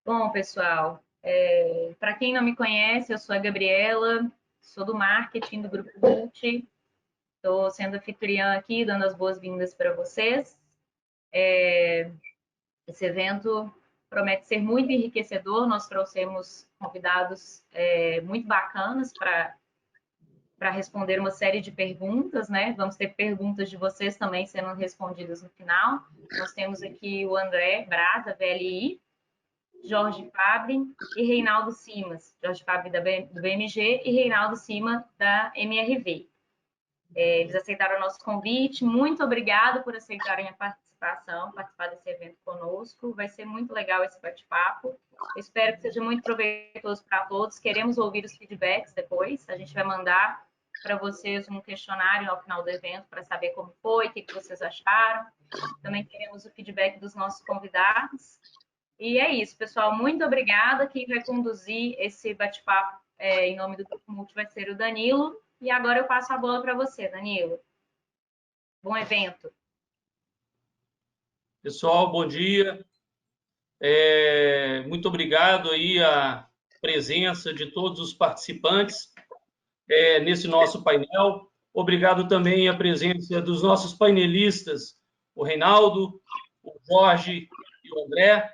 Bom, pessoal, para quem não me conhece, eu sou a Gabriela, sou do marketing do Grupo Multi, estou sendo anfitriã aqui, dando as boas-vindas para vocês. Esse evento promete ser muito enriquecedor, nós trouxemos convidados muito bacanas para responder uma série de perguntas, né? Vamos ter perguntas de vocês também sendo respondidas no final. Nós temos aqui o André Brada, VLI, Jorge Fabre e Reinaldo Simas. Jorge Fabre do BMG e Reinaldo Simas da MRV. Eles aceitaram o nosso convite. Muito obrigado por aceitarem a participação, participar desse evento conosco. Vai ser muito legal esse bate-papo. Espero que seja muito proveitoso para todos. Queremos ouvir os feedbacks depois. A gente vai mandar para vocês um questionário ao final do evento para saber como foi, o que vocês acharam. Também queremos o feedback dos nossos convidados. E é isso, pessoal. Muito obrigada. Quem vai conduzir esse bate-papo em nome do Grupo Multi vai ser o Danilo. E agora eu passo a bola para você, Danilo. Bom evento. Pessoal, bom dia. Muito obrigado aí a presença de todos os participantes nesse nosso painel. Obrigado também a presença dos nossos painelistas, o Reinaldo, o Jorge e o André.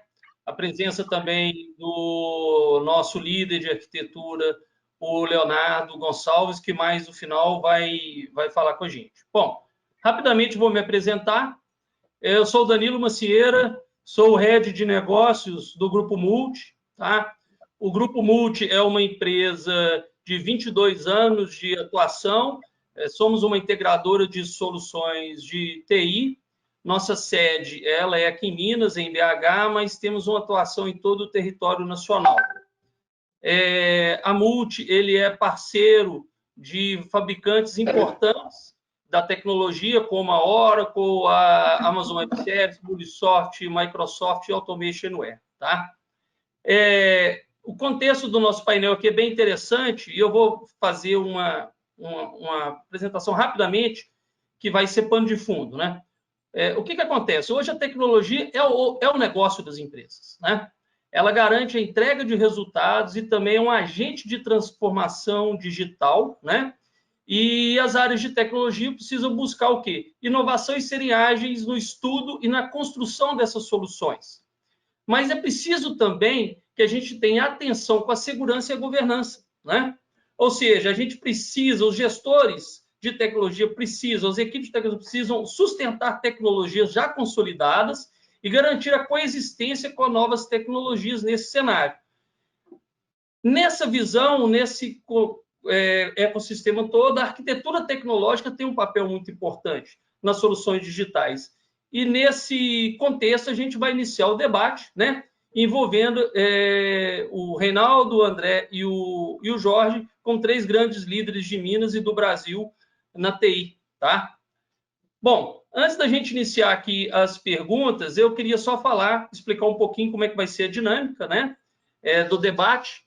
A presença também do nosso líder de arquitetura, o Leonardo Gonçalves, que mais no final vai falar com a gente. Bom, rapidamente vou me apresentar. Eu sou o Danilo Macieira, sou o head de negócios do Grupo Multi. Tá? O Grupo Multi é uma empresa de 22 anos de atuação, somos uma integradora de soluções de TI. Nossa sede ela é aqui em Minas, em BH, mas temos uma atuação em todo o território nacional. A Multi ele é parceiro de fabricantes importantes da tecnologia, como a Oracle, a Amazon Web Services, Ubisoft, Microsoft e Automationware. Tá? O contexto do nosso painel aqui é bem interessante e eu vou fazer uma apresentação rapidamente que vai ser pano de fundo. Né? O que acontece? Hoje a tecnologia é o negócio das empresas. Né? Ela garante a entrega de resultados e também é um agente de transformação digital, né? E as áreas de tecnologia precisam buscar o quê? Inovação e serem ágeis no estudo e na construção dessas soluções. Mas é preciso também que a gente tenha atenção com a segurança e a governança, né? Ou seja, a gente precisa, os gestores de tecnologia precisam, as equipes de tecnologia precisam sustentar tecnologias já consolidadas e garantir a coexistência com novas tecnologias nesse cenário. Nessa visão, nesse ecossistema todo, a arquitetura tecnológica tem um papel muito importante nas soluções digitais. E nesse contexto, a gente vai iniciar o debate, né, envolvendo o Reinaldo, o André e o Jorge, com 3 grandes líderes de Minas e do Brasil na TI. Tá? Bom, antes da gente iniciar aqui as perguntas, eu queria só explicar um pouquinho como é que vai ser a dinâmica, né, do debate.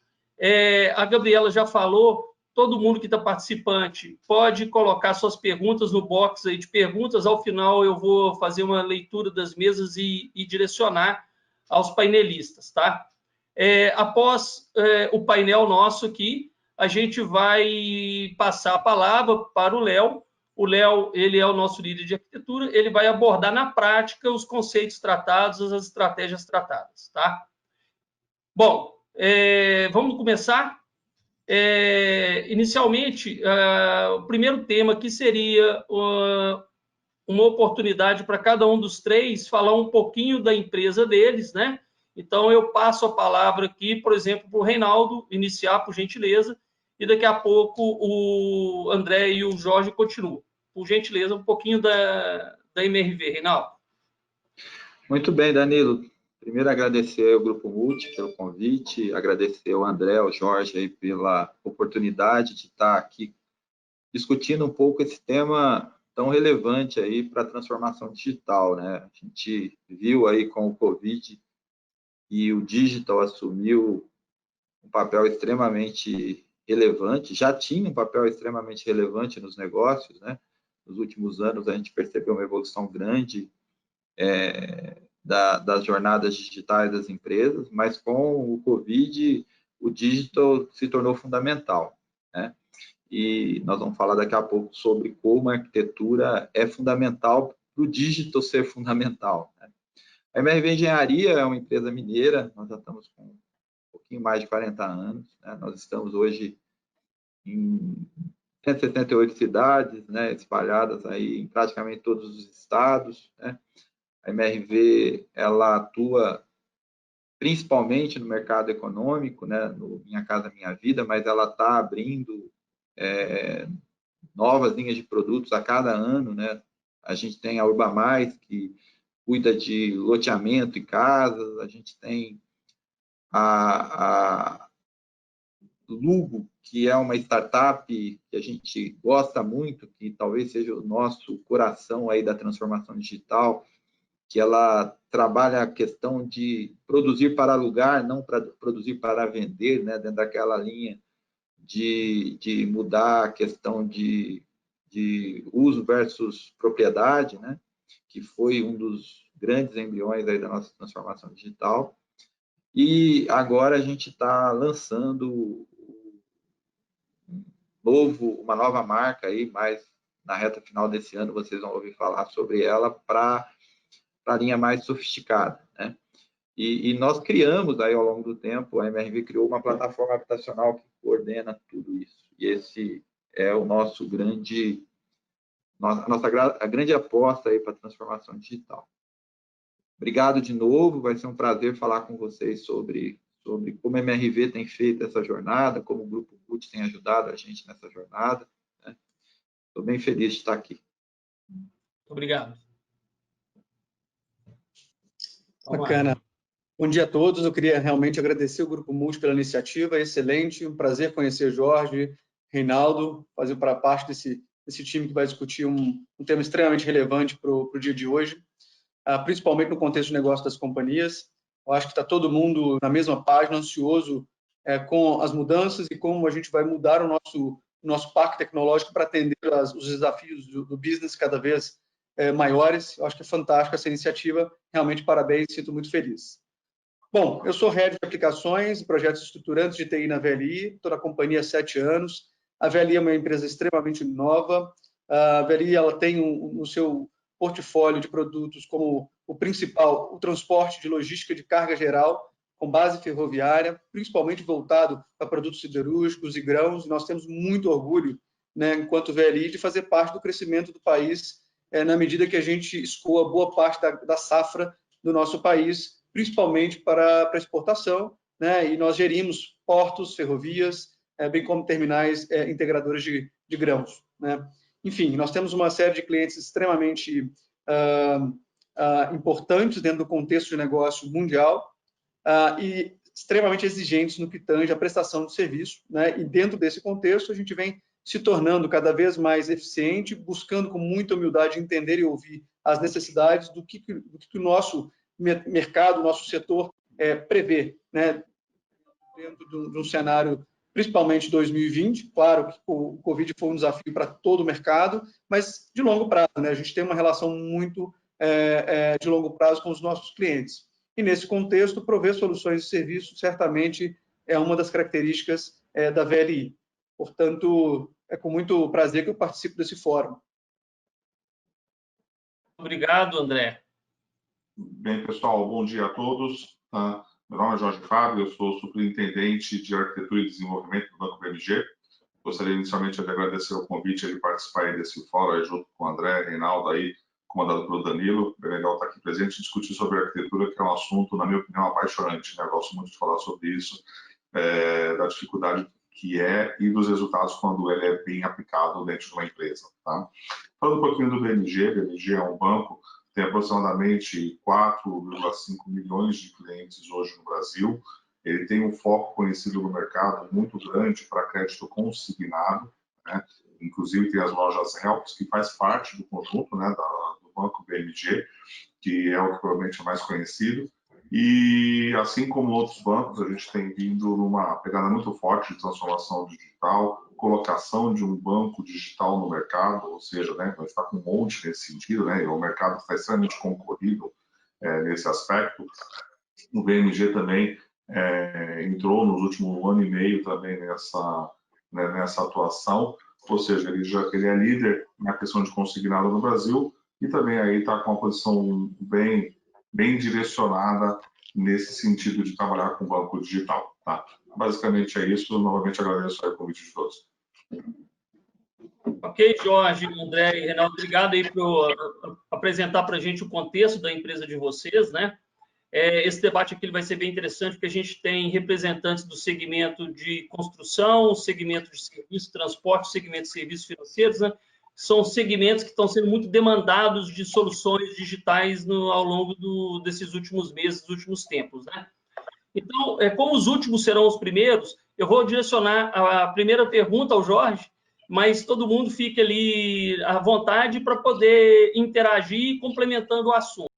A Gabriela já falou, todo mundo que está participante pode colocar suas perguntas no box aí de perguntas. Ao final, eu vou fazer uma leitura das mesas e direcionar aos painelistas. Tá? Após o painel nosso aqui, a gente vai passar a palavra para o Léo. O Léo, ele é o nosso líder de arquitetura, ele vai abordar na prática os conceitos tratados, as estratégias tratadas. Tá? Bom, vamos começar? Inicialmente, o primeiro tema aqui seria uma oportunidade para cada um dos 3 falar um pouquinho da empresa deles, né? Então, eu passo a palavra aqui, por exemplo, para o Reinaldo iniciar, por gentileza, e daqui a pouco o André e o Jorge continuam. Por gentileza, um pouquinho da MRV, Reinaldo. Muito bem, Danilo. Primeiro, agradecer ao Grupo Multi pelo convite, agradecer ao André, ao Jorge aí pela oportunidade de estar aqui discutindo um pouco esse tema tão relevante aí para a transformação digital, né? A gente viu aí com o Covid e o digital assumiu um papel extremamente relevante, já tinha um papel extremamente relevante nos negócios, né? Nos últimos anos a gente percebeu uma evolução grande das jornadas digitais das empresas, mas com o Covid, o digital se tornou fundamental, né? E nós vamos falar daqui a pouco sobre como a arquitetura é fundamental para o digital ser fundamental, né? A MRV Engenharia é uma empresa mineira, nós já estamos com um pouquinho mais de 40 anos, né? Nós estamos hoje em 178 cidades, né, espalhadas aí em praticamente todos os estados, né? A MRV, ela atua principalmente no mercado econômico, né, no Minha Casa Minha Vida, mas ela está abrindo novas linhas de produtos a cada ano, né? A gente tem a Urba Mais, que cuida de loteamento e casas, a gente tem a Lugo, que é uma startup que a gente gosta muito, que talvez seja o nosso coração aí da transformação digital, que ela trabalha a questão de produzir para alugar, não para produzir para vender, né? Dentro daquela linha de mudar a questão de uso versus propriedade, né? Que foi um dos grandes embriões aí da nossa transformação digital. E agora a gente está lançando uma nova marca aí, mas na reta final desse ano vocês vão ouvir falar sobre ela para a linha mais sofisticada, né? E nós criamos aí ao longo do tempo, a MRV criou uma plataforma habitacional que coordena tudo isso. E esse é o nosso a grande aposta aí para a transformação digital. Obrigado de novo, vai ser um prazer falar com vocês sobre como a MRV tem feito essa jornada, como o Grupo Multi tem ajudado a gente nessa jornada, né? Estou bem feliz de estar aqui. Obrigado. Bacana. Bom dia a todos. Eu queria realmente agradecer o Grupo Multi pela iniciativa, excelente, um prazer conhecer Jorge, Reinaldo, fazer para parte desse time que vai discutir um tema extremamente relevante para o dia de hoje, principalmente no contexto de negócio das companhias. Eu acho que está todo mundo na mesma página, ansioso com as mudanças e como a gente vai mudar o nosso parque tecnológico para atender os desafios do business cada vez maiores. Eu acho que é fantástica essa iniciativa, realmente parabéns, sinto muito feliz. Bom, eu sou head de aplicações e projetos estruturantes de TI na VLI, estou na companhia há 7 anos. A VLI é uma empresa extremamente nova. A VLI ela tem no seu portfólio de produtos como o principal, o transporte de logística de carga geral, com base ferroviária, principalmente voltado para produtos siderúrgicos e grãos. Nós temos muito orgulho, né, enquanto VLI, de fazer parte do crescimento do país, na medida que a gente escoa boa parte da safra do nosso país, principalmente para exportação, né? E nós gerimos portos, ferrovias, bem como terminais integradores de grãos, né? Enfim, nós temos uma série de clientes extremamente importantes dentro do contexto de negócio mundial e extremamente exigentes no que tange à prestação de serviço, né? E dentro desse contexto, a gente vem se tornando cada vez mais eficiente, buscando com muita humildade entender e ouvir as necessidades do que o nosso mercado, nosso setor prevê, né? Dentro de um cenário, principalmente 2020, claro que o Covid foi um desafio para todo o mercado, mas de longo prazo, né? A gente tem uma relação muito de longo prazo com os nossos clientes. E nesse contexto, prover soluções e serviços certamente é uma das características da VLI. Portanto, é com muito prazer que eu participo desse fórum. Obrigado, André. Bem, pessoal, bom dia a todos. Meu nome é Jorge Fábio, eu sou superintendente de Arquitetura e Desenvolvimento do Banco BMG. Gostaria inicialmente de agradecer o convite de participar desse fórum junto com o André, Reinaldo, aí, comandado pelo Danilo. É legal estar aqui presente e discutir sobre arquitetura, que é um assunto, na minha opinião, apaixonante, né? Eu gosto muito de falar sobre isso, da dificuldade que é e dos resultados quando ele é bem aplicado dentro de uma empresa. Tá? Falando um pouquinho do BMG, o BMG é um banco, tem aproximadamente 4,5 milhões de clientes hoje no Brasil. Ele tem um foco conhecido no mercado muito grande para crédito consignado, né? Inclusive tem as lojas Helps, que faz parte do conjunto, né, do Banco BMG, que é o que provavelmente é mais conhecido. E assim como outros bancos, a gente tem vindo numa pegada muito forte de transformação digital, colocação de um banco digital no mercado, ou seja, né, a gente está com um monte nesse sentido, né, o mercado está extremamente concorrido nesse aspecto. O BMG também entrou nos últimos ano e meio também nessa atuação, ou seja, ele é líder na questão de consignado no Brasil e também aí está com uma posição bem direcionada nesse sentido de trabalhar com o banco digital. Tá? Basicamente é isso. Novamente agradeço o convite de todos. Ok, Jorge, André e Reinaldo, obrigado aí por apresentar para a gente o contexto da empresa de vocês, né? Esse debate aqui vai ser bem interessante, porque a gente tem representantes do segmento de construção, segmento de serviço, transporte, segmento de serviços financeiros, né? São segmentos que estão sendo muito demandados de soluções digitais ao longo desses últimos meses, dos últimos tempos, né? Então, como os últimos serão os primeiros, eu vou direcionar a primeira pergunta ao Jorge, mas todo mundo fique ali à vontade para poder interagir complementando o assunto.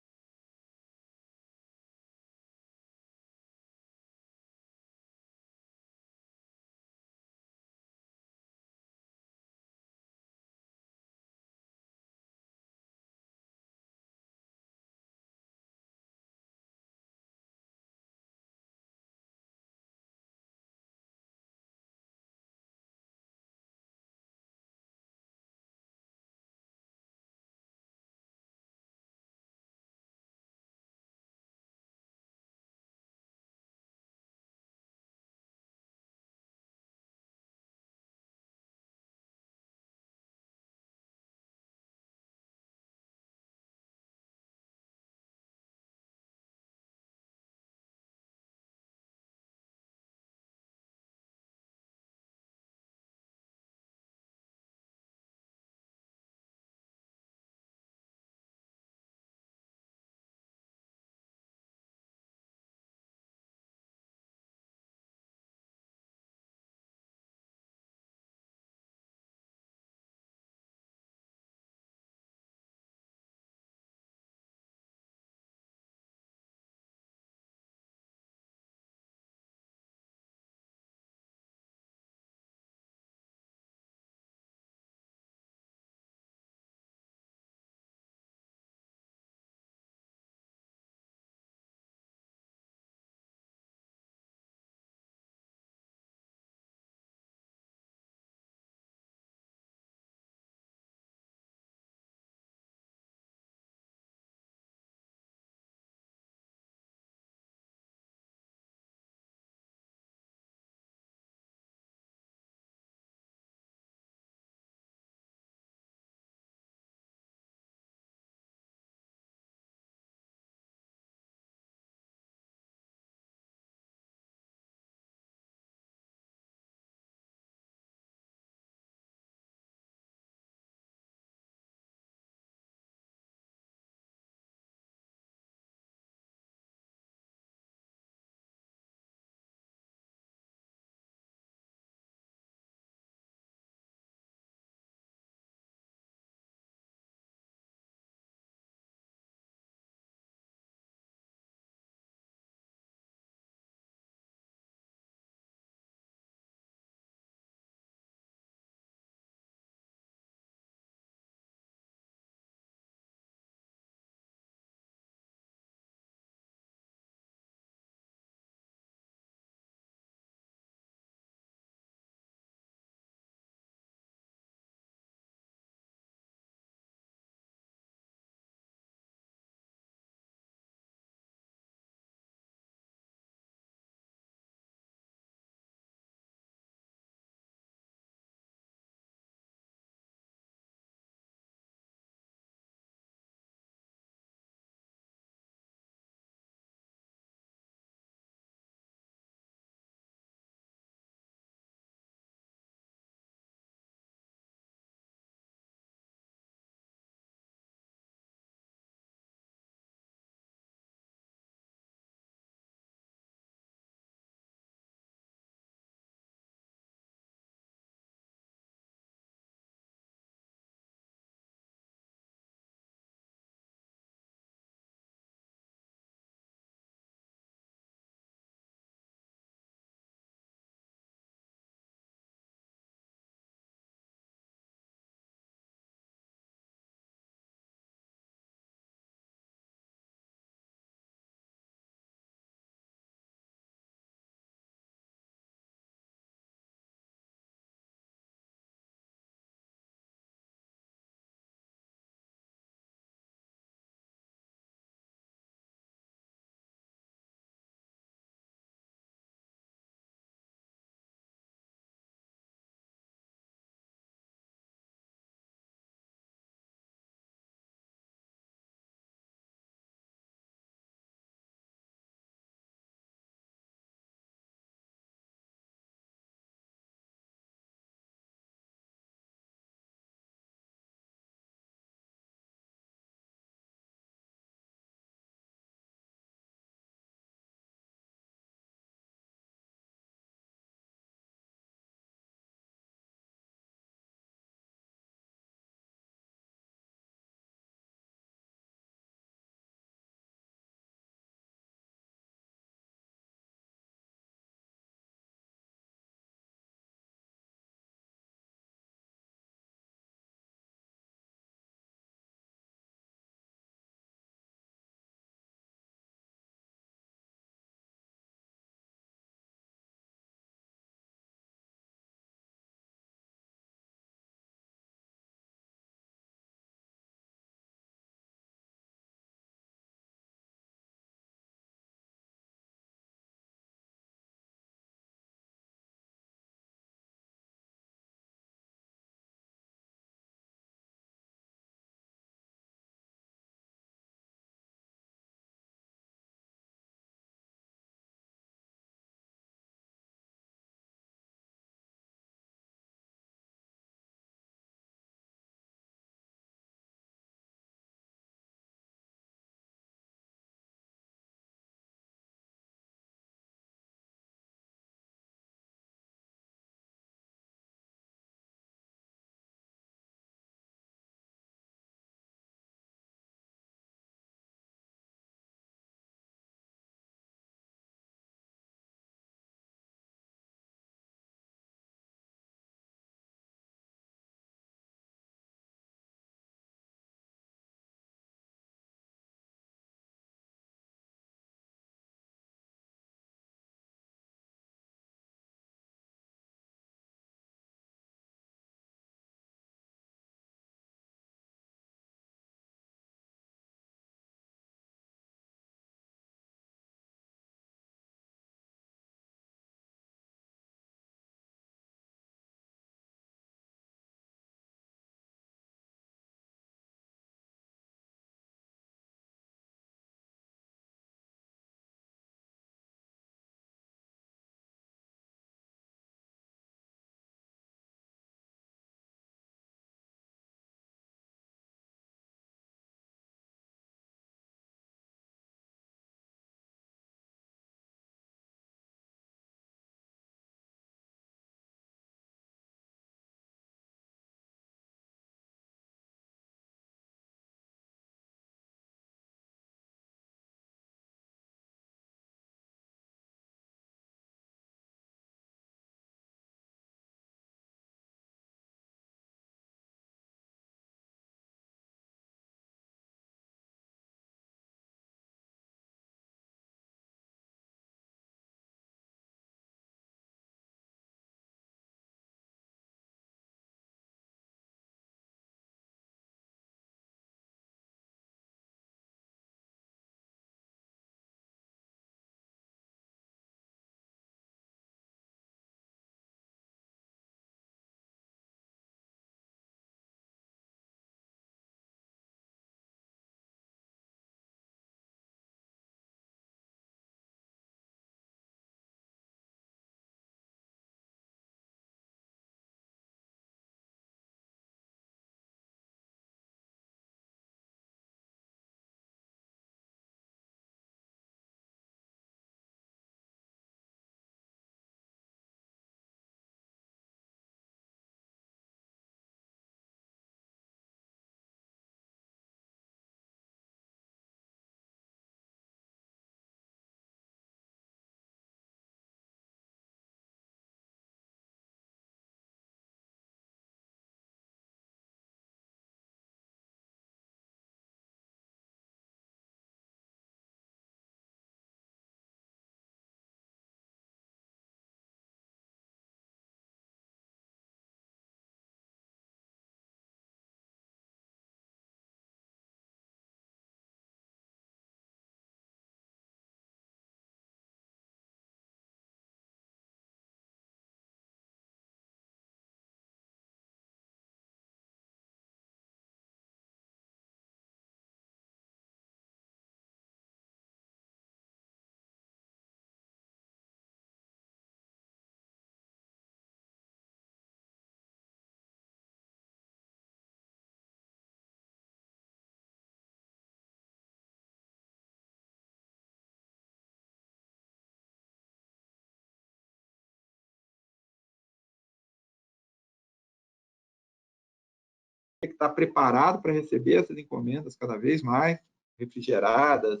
que estar preparado para receber essas encomendas cada vez mais refrigeradas,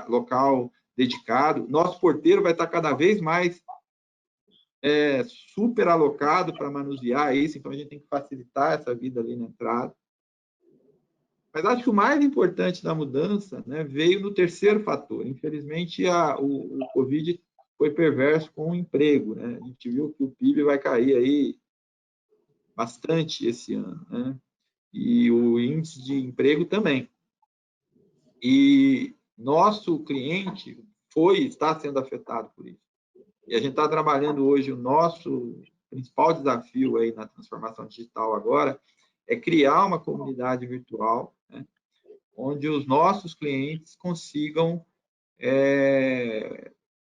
local dedicado. Nosso porteiro vai estar cada vez mais super alocado para manusear isso, então a gente tem que facilitar essa vida ali na entrada. Mas acho que o mais importante da mudança, né, veio no terceiro fator. Infelizmente, o Covid foi perverso com o emprego, né? A gente viu que o PIB vai cair aí bastante esse ano, né? E o índice de emprego também. E nosso cliente está sendo afetado por isso. E a gente está trabalhando hoje, o nosso principal desafio aí na transformação digital agora é criar uma comunidade virtual, né, onde os nossos clientes consigam,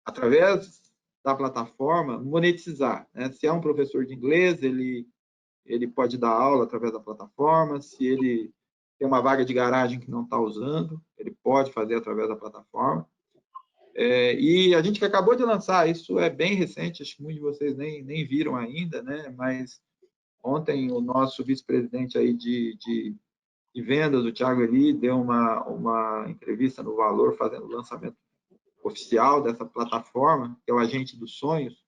através da plataforma, monetizar, né? Se é um professor de inglês, ele pode dar aula através da plataforma. Se ele tem uma vaga de garagem que não está usando, ele pode fazer através da plataforma. E a gente que acabou de lançar, isso é bem recente, acho que muitos de vocês nem viram ainda, né? Mas ontem o nosso vice-presidente aí de vendas, o Thiago Eli, deu uma entrevista no Valor, fazendo o lançamento oficial dessa plataforma, que é o Agente dos Sonhos.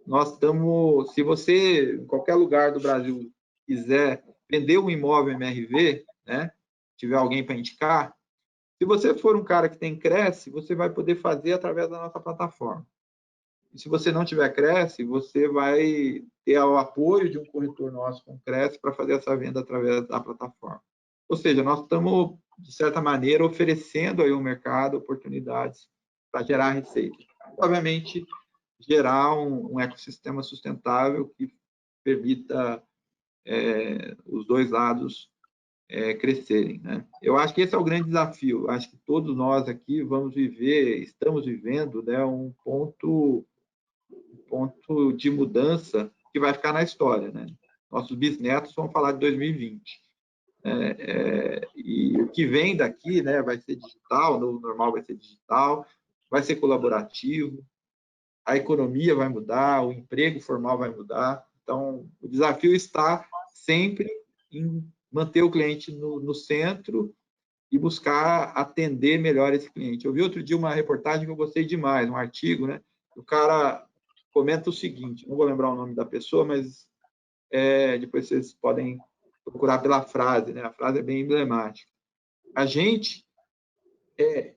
Nós estamos, se você, em qualquer lugar do Brasil, quiser vender um imóvel MRV, né? Tiver alguém para indicar, se você for um cara que tem Cresce, você vai poder fazer através da nossa plataforma. E se você não tiver Cresce, você vai ter o apoio de um corretor nosso com Cresce para fazer essa venda através da plataforma. Ou seja, nós estamos, de certa maneira, oferecendo aí ao mercado oportunidades para gerar receita. Obviamente, gerar um ecossistema sustentável que permita os dois lados crescerem, né? Eu acho que esse é o grande desafio. Eu acho que todos nós aqui estamos vivendo, né, um ponto de mudança que vai ficar na história, né? Nossos bisnetos vão falar de 2020. E o que vem daqui, né, vai ser digital, no normal vai ser digital, vai ser colaborativo, a economia vai mudar, o emprego formal vai mudar. Então, o desafio está sempre em manter o cliente no centro e buscar atender melhor esse cliente. Eu vi outro dia uma reportagem que eu gostei demais, um artigo, né? O cara comenta o seguinte, não vou lembrar o nome da pessoa, mas depois vocês podem procurar pela frase, né? A frase é bem emblemática. A gente é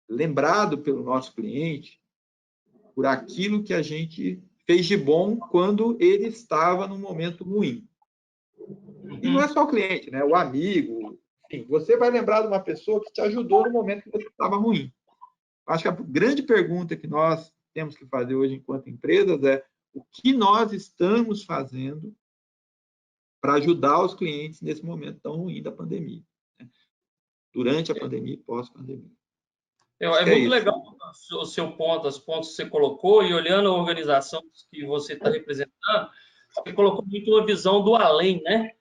lembrado pelo nosso cliente por aquilo que a gente fez de bom quando ele estava num momento ruim. E não é só o cliente, né? O amigo, enfim, você vai lembrar de uma pessoa que te ajudou no momento que você estava ruim. Acho que a grande pergunta que nós temos que fazer hoje enquanto empresas é o que nós estamos fazendo para ajudar os clientes nesse momento tão ruim da pandemia, né? Durante a pandemia e pós-pandemia. É muito legal o seu ponto, os pontos que você colocou, e olhando a organização que você está representando, você colocou muito uma visão do além, né?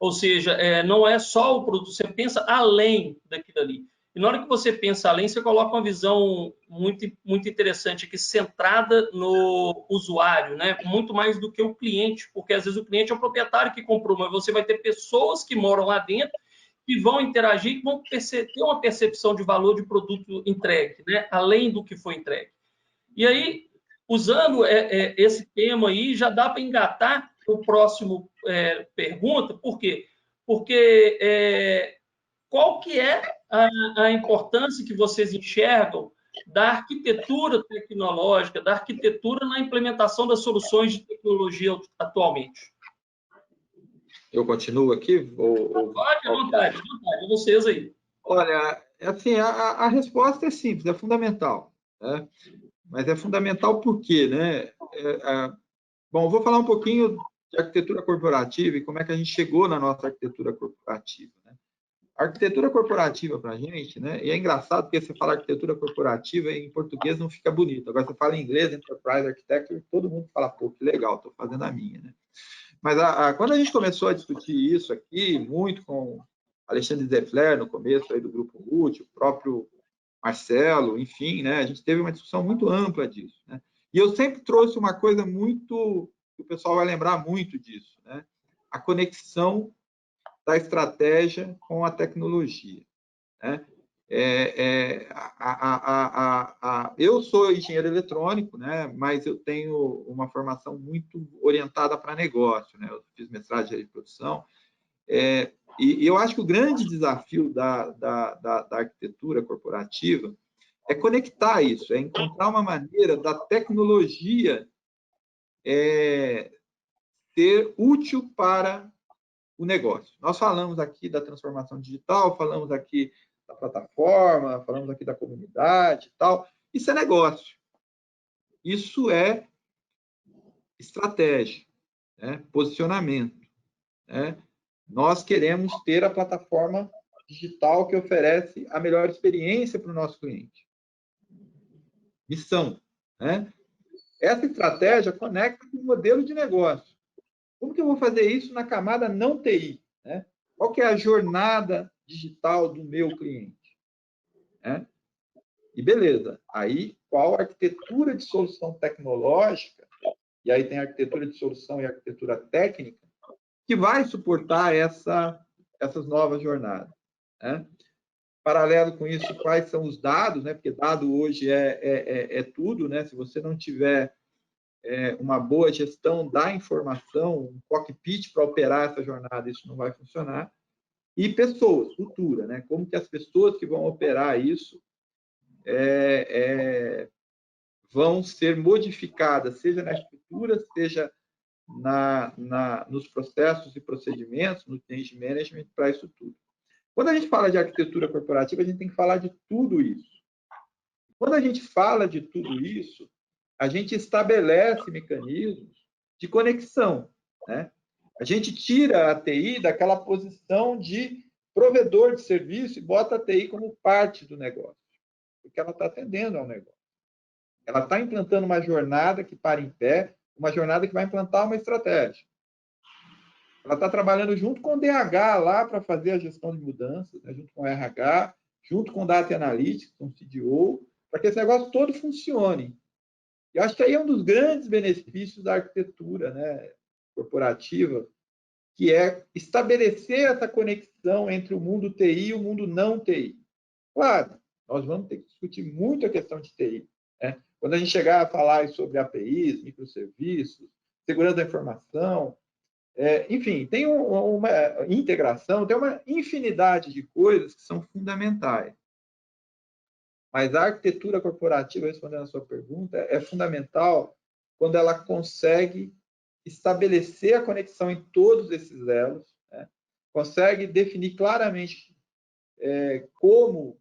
Ou seja, não é só o produto, você pensa além daquilo ali. E na hora que você pensa além, você coloca uma visão muito, muito interessante aqui, centrada no usuário, né? Muito mais do que o cliente, porque às vezes o cliente é o proprietário que comprou, mas você vai ter pessoas que moram lá dentro que vão interagir, que vão ter uma percepção de valor de produto entregue, né? Além do que foi entregue. E aí, usando esse tema aí, já dá para engatar o próximo pergunta. Por quê? Porque qual que é a importância que vocês enxergam da arquitetura tecnológica, da arquitetura na implementação das soluções de tecnologia atualmente? Eu continuo aqui? Pode, à vontade, vocês aí. Olha, assim, a resposta é simples, é fundamental, né? Mas é fundamental por quê, né? Bom, eu vou falar um pouquinho de arquitetura corporativa e como é que a gente chegou na nossa arquitetura corporativa, né? A arquitetura corporativa para a gente, né? E é engraçado porque você fala arquitetura corporativa e em português não fica bonito. Agora você fala em inglês, Enterprise Architecture, todo mundo fala, pô, que legal, estou fazendo a minha, né? Mas quando a gente começou a discutir isso aqui, muito com Alexandre Zeffler, no começo aí do Grupo Multi, o próprio Marcelo, enfim, né? A gente teve uma discussão muito ampla disso, né? E eu sempre trouxe uma coisa muito, que o pessoal vai lembrar muito disso, né? A conexão da estratégia com a tecnologia, né? Eu sou engenheiro eletrônico, né? Mas eu tenho uma formação muito orientada para negócio, né? Eu fiz mestrado de produção. E eu acho que o grande desafio da arquitetura corporativa é conectar isso, é encontrar uma maneira da tecnologia ser útil para o negócio. Nós falamos aqui da transformação digital, falamos aqui da plataforma, falamos aqui da comunidade e tal. Isso é negócio. Isso é estratégia, né? Posicionamento, né? Nós queremos ter a plataforma digital que oferece a melhor experiência para o nosso cliente. Missão, né? Essa estratégia conecta com o modelo de negócio. Como que eu vou fazer isso na camada não TI, né? Qual que é a jornada digital do meu cliente, né? E beleza, aí qual a arquitetura de solução tecnológica, e aí tem a arquitetura de solução e a arquitetura técnica, que vai suportar essas novas jornadas, né? Paralelo com isso, quais são os dados, né? Porque dado hoje é tudo, né? Se você não tiver uma boa gestão da informação, um cockpit para operar essa jornada, isso não vai funcionar. E pessoas, cultura, né? Como que as pessoas que vão operar isso vão ser modificadas, seja na estrutura, seja nos processos e procedimentos, no change management, para isso tudo. Quando a gente fala de arquitetura corporativa, a gente tem que falar de tudo isso. Quando a gente fala de tudo isso, a gente estabelece mecanismos de conexão, né? A gente tira a TI daquela posição de provedor de serviço e bota a TI como parte do negócio, porque ela está atendendo ao negócio. Ela está implantando uma jornada que para em pé, uma jornada que vai implantar uma estratégia. Ela está trabalhando junto com o DH lá para fazer a gestão de mudanças, né? Junto com o RH, junto com o Data Analytics, com o CDO, para que esse negócio todo funcione. E eu acho que aí é um dos grandes benefícios da arquitetura, né, corporativa, que é estabelecer essa conexão entre o mundo TI e o mundo não TI. Claro, nós vamos ter que discutir muito a questão de TI, né? Quando a gente chegar a falar sobre APIs, microserviços, segurança da informação, enfim, tem uma integração, tem uma infinidade de coisas que são fundamentais. Mas a arquitetura corporativa, respondendo a sua pergunta, é fundamental quando ela consegue estabelecer a conexão em todos esses elos, né? Consegue definir claramente como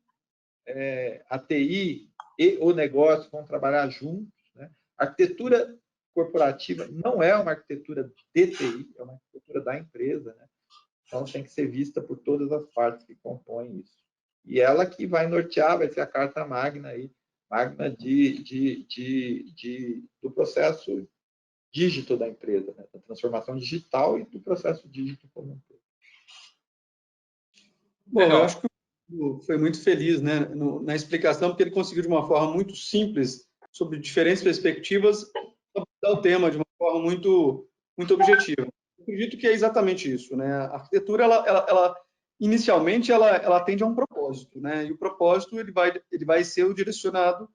a TI e o negócio vão trabalhar juntos, né? A arquitetura corporativa não é uma arquitetura de TI, é uma arquitetura da empresa, né? Então tem que ser vista por todas as partes que compõem isso. E ela que vai nortear, vai ser a carta magna aí, do processo dígito da empresa, né? Da transformação digital e do processo dígito como um todo. Bom, eu acho que foi muito feliz, né, na explicação, porque ele conseguiu de uma forma muito simples, sobre diferentes perspectivas, abordar o tema de uma forma muito objetiva. Eu acredito que é exatamente isso, né? A arquitetura, inicialmente, ela atende a um propósito, né? E o propósito ele vai ser direcionado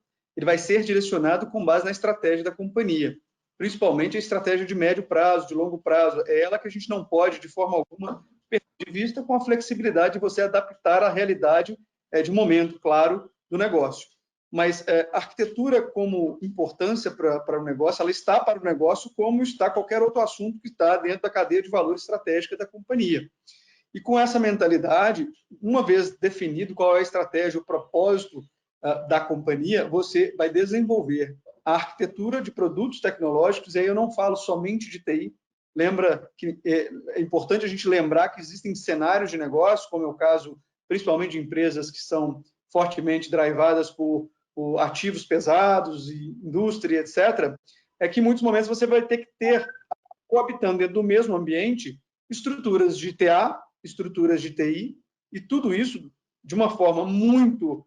com base na estratégia da companhia, principalmente a estratégia de médio prazo, de longo prazo. É ela que a gente não pode, de forma alguma, perder de vista, com a flexibilidade de você adaptar à realidade de momento, claro, do negócio. Mas a arquitetura, como importância para o negócio, ela está para o negócio como está qualquer outro assunto que está dentro da cadeia de valor estratégica da companhia. E com essa mentalidade, uma vez definido qual é a estratégia, o propósito da companhia, você vai desenvolver a arquitetura de produtos tecnológicos, e aí eu não falo somente de TI. Lembra que é importante a gente lembrar que existem cenários de negócio, como é o caso, principalmente de empresas que são fortemente drivadas por ativos pesados, e indústria, etc., é que em muitos momentos você vai ter que ter, coabitando dentro do mesmo ambiente, estruturas de TA, estruturas de TI, e tudo isso de uma forma muito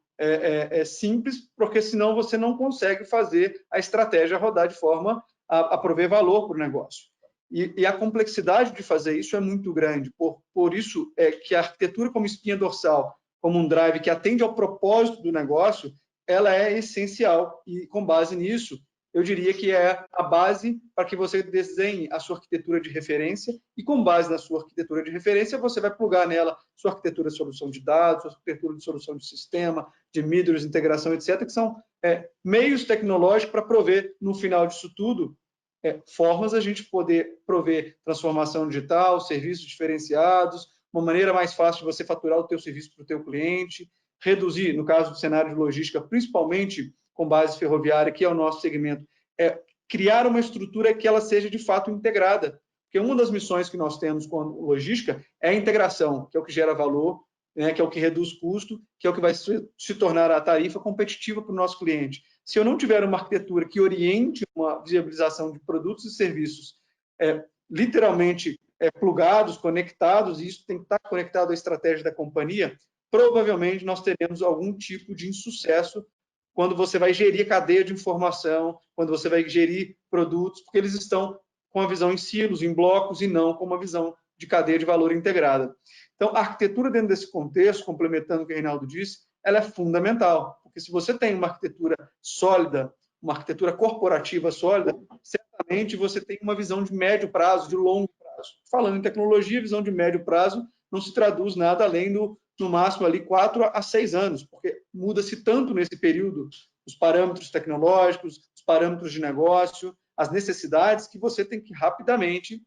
simples, porque senão você não consegue fazer a estratégia rodar de forma a prover valor para o negócio. E a complexidade de fazer isso é muito grande. Por isso é que a arquitetura como espinha dorsal, como um drive que atende ao propósito do negócio, ela é essencial. E com base nisso, eu diria que é a base para que você desenhe a sua arquitetura de referência e, com base na sua arquitetura de referência, você vai plugar nela sua arquitetura de solução de dados, sua arquitetura de solução de sistema, de middleware, integração, etc., que são meios tecnológicos para prover, no final disso tudo, formas a gente poder prover transformação digital, serviços diferenciados, uma maneira mais fácil de você faturar o teu serviço para o teu cliente, reduzir, no caso do cenário de logística, principalmente com base ferroviária, que é o nosso segmento, criar uma estrutura que ela seja de fato integrada. Porque uma das missões que nós temos com a logística é a integração, que é o que gera valor, né, que é o que reduz custo, que é o que vai se tornar a tarifa competitiva para o nosso cliente. Se eu não tiver uma arquitetura que oriente uma viabilização de produtos e serviços literalmente plugados, conectados, e isso tem que estar conectado à estratégia da companhia, provavelmente nós teremos algum tipo de insucesso quando você vai gerir cadeia de informação, quando você vai gerir produtos, porque eles estão com a visão em silos, em blocos, e não com uma visão de cadeia de valor integrada. Então, a arquitetura dentro desse contexto, complementando o que o Reinaldo disse, ela é fundamental, porque se você tem uma arquitetura sólida, uma arquitetura corporativa sólida, certamente você tem uma visão de médio prazo, de longo prazo. Falando em tecnologia, visão de médio prazo não se traduz nada além do, no máximo, ali 4 a 6 anos, porque muda-se tanto nesse período os parâmetros tecnológicos, os parâmetros de negócio, as necessidades, que você tem que rapidamente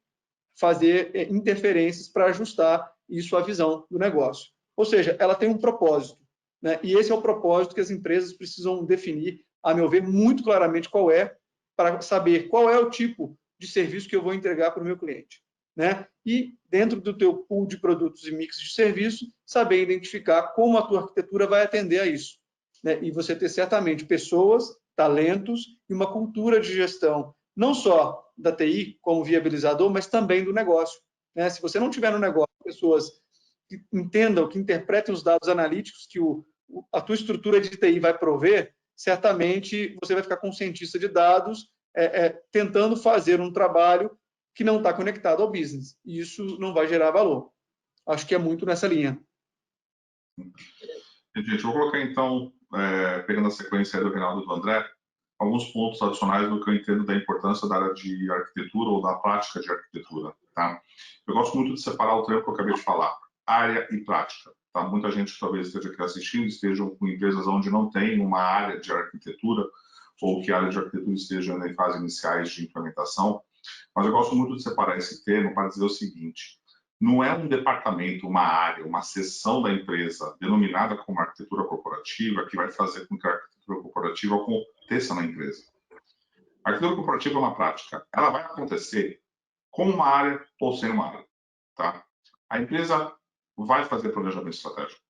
fazer interferências para ajustar isso à visão do negócio. Ou seja, ela tem um propósito, né? E esse é o propósito que as empresas precisam definir, a meu ver, muito claramente qual é, para saber qual é o tipo de serviço que eu vou entregar para o meu cliente, né? E dentro do teu pool de produtos e mix de serviço, saber identificar como a tua arquitetura vai atender a isso, né? E você ter certamente pessoas, talentos e uma cultura de gestão, não só da TI como viabilizador, mas também do negócio, né? Se você não tiver no negócio pessoas que entendam, que interpretem os dados analíticos que a tua estrutura de TI vai prover, certamente você vai ficar com um cientista de dados tentando fazer um trabalho que não está conectado ao business. E isso não vai gerar valor. Acho que é muito nessa linha. Gente, eu vou colocar, então, pegando a sequência do Reinaldo e do André, alguns pontos adicionais do que eu entendo da importância da área de arquitetura ou da prática de arquitetura. Tá? Eu gosto muito de separar o termo que eu acabei de falar, área e prática. Tá? Muita gente talvez esteja aqui assistindo, estejam com empresas onde não tem uma área de arquitetura, ou que a área de arquitetura esteja em fases iniciais de implementação, mas eu gosto muito de separar esse termo para dizer o seguinte: não é um departamento, uma área, uma seção da empresa denominada como arquitetura corporativa que vai fazer com que a arquitetura corporativa aconteça na empresa. A arquitetura corporativa é uma prática. Ela vai acontecer com uma área ou sem uma área. Tá? A empresa vai fazer planejamento estratégico.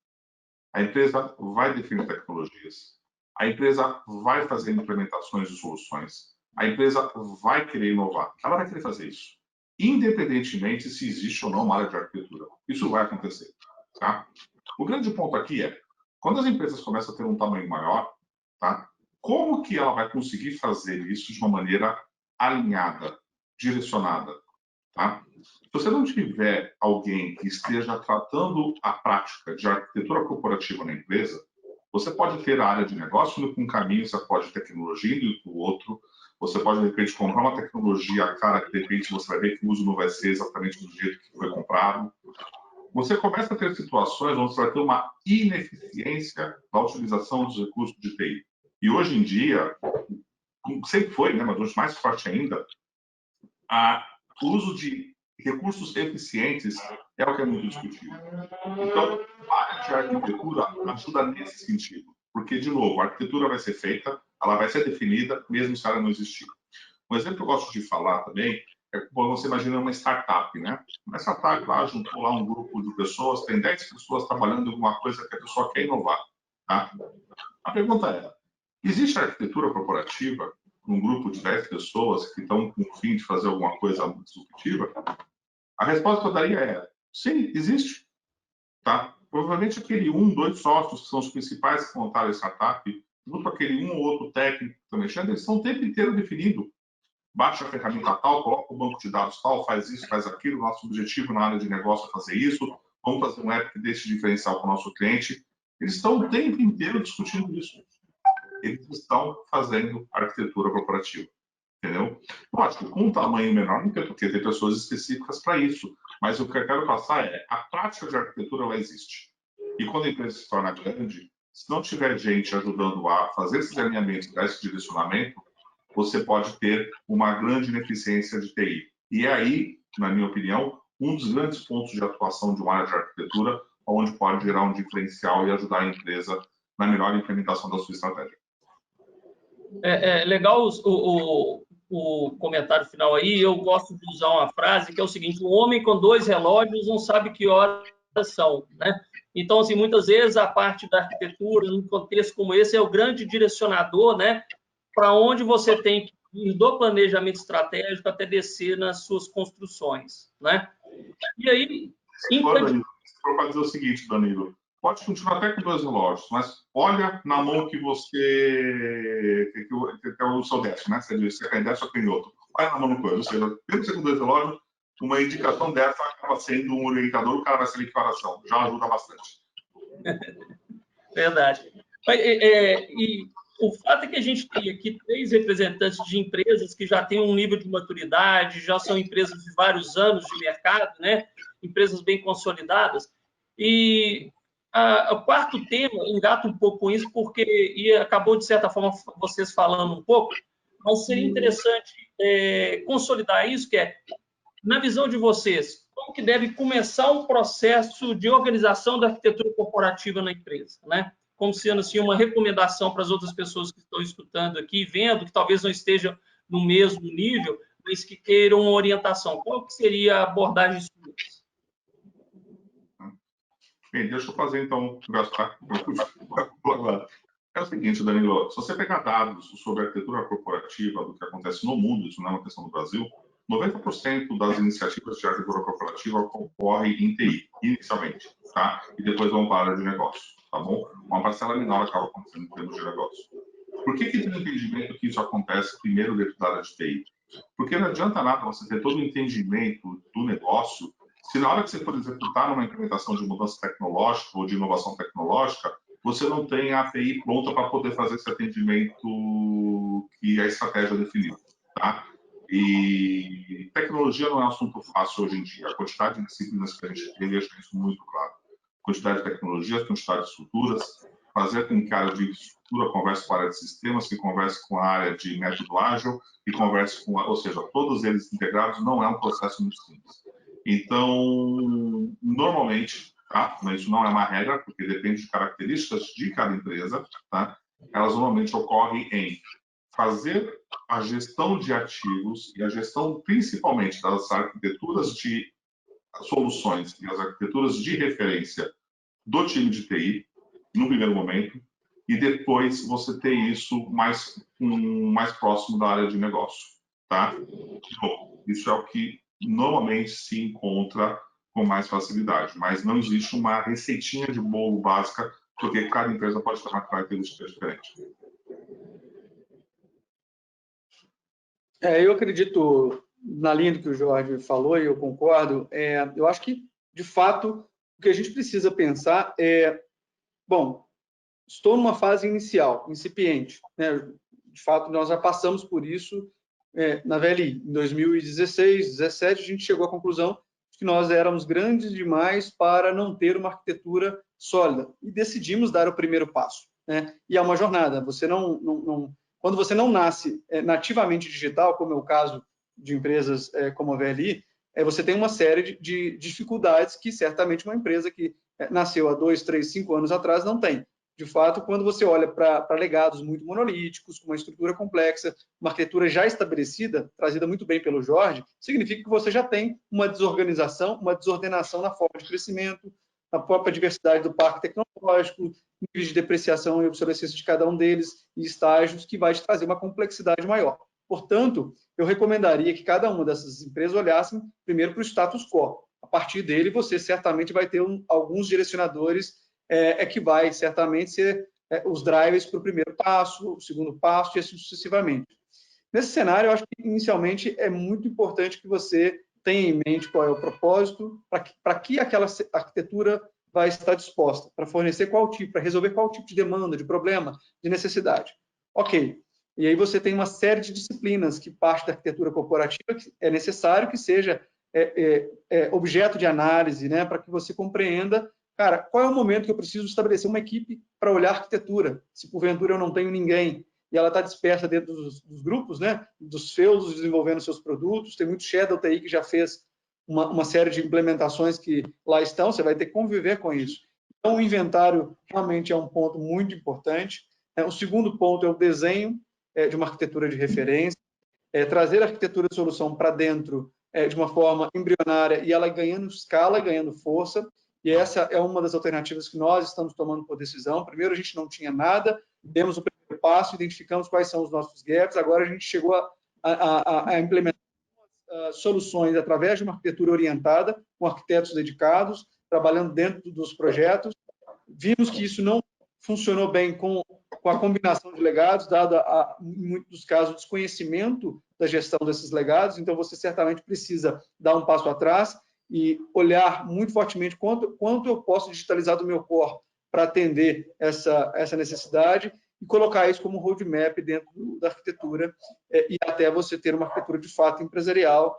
A empresa vai definir tecnologias. A empresa vai fazer implementações de soluções. A empresa vai querer inovar. Ela vai querer fazer isso, independentemente se existe ou não uma área de arquitetura. Isso vai acontecer. Tá? O grande ponto aqui é, quando as empresas começam a ter um tamanho maior, tá? Como que ela vai conseguir fazer isso de uma maneira alinhada, direcionada? Tá? Se você não tiver alguém que esteja tratando a prática de arquitetura corporativa na empresa, você pode ter a área de negócio indo para um caminho, você pode ter tecnologia indo para o outro, você pode, de repente, comprar uma tecnologia cara que, de repente, você vai ver que o uso não vai ser exatamente do jeito que foi comprado. Você começa a ter situações onde você vai ter uma ineficiência da utilização dos recursos de TI. E hoje em dia, sempre foi, né, mas hoje mais forte ainda, o uso de recursos eficientes é o que é muito discutido. Então, a área de arquitetura ajuda nesse sentido, porque, de novo, a arquitetura vai ser feita, ela vai ser definida, mesmo se ela não existir. Um exemplo que eu gosto de falar também é quando você imagina uma startup, né? Uma startup lá juntou lá um grupo de pessoas, tem 10 pessoas trabalhando em alguma coisa que a pessoa quer inovar. Tá? A pergunta é, existe arquitetura corporativa num grupo de 10 pessoas que estão com o fim de fazer alguma coisa disruptiva? A resposta que eu daria é, sim, existe. Tá? Provavelmente aquele 1, 2 sócios que são os principais que montaram a startup, junto com aquele um ou outro técnico que está mexendo, eles estão o tempo inteiro definindo baixa a ferramenta tal, coloca o banco de dados tal, faz isso, faz aquilo, nosso objetivo na área de negócio é fazer isso, vamos fazer um app que deixe diferencial para o nosso cliente. Eles estão o tempo inteiro discutindo isso. Eles estão fazendo arquitetura corporativa, entendeu? Lógico, com um tamanho menor, não tem porque ter pessoas específicas para isso, mas o que eu quero passar é, a prática de arquitetura, ela existe. E quando a empresa se torna grande, se não tiver gente ajudando a fazer esses alinhamentos, dar esse direcionamento, você pode ter uma grande ineficiência de TI. E é aí, na minha opinião, um dos grandes pontos de atuação de uma área de arquitetura, onde pode gerar um diferencial e ajudar a empresa na melhor implementação da sua estratégia. É legal o comentário final aí. Eu gosto de usar uma frase que é o seguinte: o homem com 2 relógios não sabe que horas são, né? Então, assim, muitas vezes a parte da arquitetura, num contexto como esse, é o grande direcionador, né? Para onde você tem que ir do planejamento estratégico até descer nas suas construções, né? E aí... Para dizer o seguinte, Danilo, pode continuar até com 2 relógios, mas olha na mão que você... que é o seu décimo, né? Você quer décimo ou quer outro. Olha na mão no coisa. Ou seja, mesmo você com 2 relógios, uma indicação dessa acaba sendo um orientador, o cara vai saber que horas são. Já ajuda bastante. Verdade. E o fato é que a gente tem aqui 3 representantes de empresas que já têm um nível de maturidade, já são empresas de vários anos de mercado, né? Empresas bem consolidadas. E o quarto tema engata um pouco com isso, e acabou, de certa forma, vocês falando um pouco, mas seria interessante consolidar isso, que é, na visão de vocês, como que deve começar um processo de organização da arquitetura corporativa na empresa, né? Como sendo assim uma recomendação para as outras pessoas que estão escutando aqui, vendo, que talvez não estejam no mesmo nível, mas que queiram uma orientação. Qual que seria a abordagem sua? Bem, deixa eu fazer então, Gaspar. É o seguinte, Danilo, se você pegar dados sobre a arquitetura corporativa, do que acontece no mundo, isso não é uma questão do Brasil, 90% das iniciativas de arquitetura corporativa ocorrem em TI, inicialmente, tá? E depois vão para a área de negócio, tá bom? Uma parcela menor acaba acontecendo em termos de negócio. Por que tem um entendimento que isso acontece primeiro dentro da área de TI? Porque não adianta nada você ter todo o entendimento do negócio se na hora que você for executar numa implementação de mudança tecnológica ou de inovação tecnológica, você não tem a API pronta para poder fazer esse atendimento que a estratégia definiu, tá? E tecnologia não é um assunto fácil hoje em dia. A quantidade de disciplinas que a gente tem deixa isso muito claro. Quantidade de tecnologias, quantidade de estruturas, fazer com que a área de estrutura converse com a área de sistemas, que converse com a área de método ágil, que converse com, ou seja, todos eles integrados não é um processo muito simples. Então, normalmente, tá? Mas isso não é uma regra, porque depende de características de cada empresa, tá? Elas normalmente ocorrem em fazer a gestão de ativos e a gestão principalmente das arquiteturas de soluções e as arquiteturas de referência do time de TI, no primeiro momento, e depois você ter isso mais próximo da área de negócio, tá? Bom, isso é o que normalmente se encontra com mais facilidade, mas não existe uma receitinha de bolo básica, porque cada empresa pode ter uma característica diferente. Eu acredito, na linha do que o Jorge falou, e eu concordo, eu acho que, de fato, o que a gente precisa pensar é, bom, estou numa fase inicial, incipiente, né? De fato, nós já passamos por isso na VLI. Em 2016, 2017, a gente chegou à conclusão de que nós éramos grandes demais para não ter uma arquitetura sólida e decidimos dar o primeiro passo, né? E é uma jornada. Você quando você não nasce nativamente digital, como é o caso de empresas como a VLI, você tem uma série de dificuldades que certamente uma empresa que nasceu há 2, 3, 5 anos atrás não tem. De fato, quando você olha para legados muito monolíticos, com uma estrutura complexa, uma arquitetura já estabelecida, trazida muito bem pelo Jorge, significa que você já tem uma desorganização, uma desordenação na forma de crescimento, na própria diversidade do parque tecnológico, níveis de depreciação e obsolescência de cada um deles, e estágios que vai te trazer uma complexidade maior. Portanto, eu recomendaria que cada uma dessas empresas olhassem primeiro para o status quo. A partir dele, você certamente vai ter alguns direcionadores que vai certamente ser os drivers para o primeiro passo, o segundo passo e assim sucessivamente. Nesse cenário, eu acho que, inicialmente, é muito importante que você tenha em mente qual é o propósito, para que aquela arquitetura vai estar disposta, para fornecer qual tipo, para resolver qual tipo de demanda, de problema, de necessidade. Ok. E aí você tem uma série de disciplinas que parte da arquitetura corporativa que é necessário que seja objeto de análise, né, para que você compreenda, cara, qual é o momento que eu preciso estabelecer uma equipe para olhar a arquitetura, se porventura eu não tenho ninguém, e ela está dispersa dentro dos grupos, né, dos feudos desenvolvendo seus produtos, tem muito Shadow TI que já fez uma série de implementações que lá estão, você vai ter que conviver com isso. Então, o inventário realmente é um ponto muito importante. O segundo ponto é o desenho de uma arquitetura de referência, trazer a arquitetura de solução para dentro de uma forma embrionária e ela ganhando escala, ganhando força, e essa é uma das alternativas que nós estamos tomando por decisão. Primeiro, a gente não tinha nada, demos o primeiro passo, identificamos quais são os nossos gaps, agora a gente chegou a implementar soluções através de uma arquitetura orientada, com arquitetos dedicados, trabalhando dentro dos projetos. Vimos que isso não funcionou bem com a combinação de legados, dado, em muitos dos casos, o desconhecimento da gestão desses legados, então você certamente precisa dar um passo atrás e olhar muito fortemente quanto eu posso digitalizar do meu core para atender essa necessidade e colocar isso como roadmap dentro da arquitetura e até você ter uma arquitetura de fato empresarial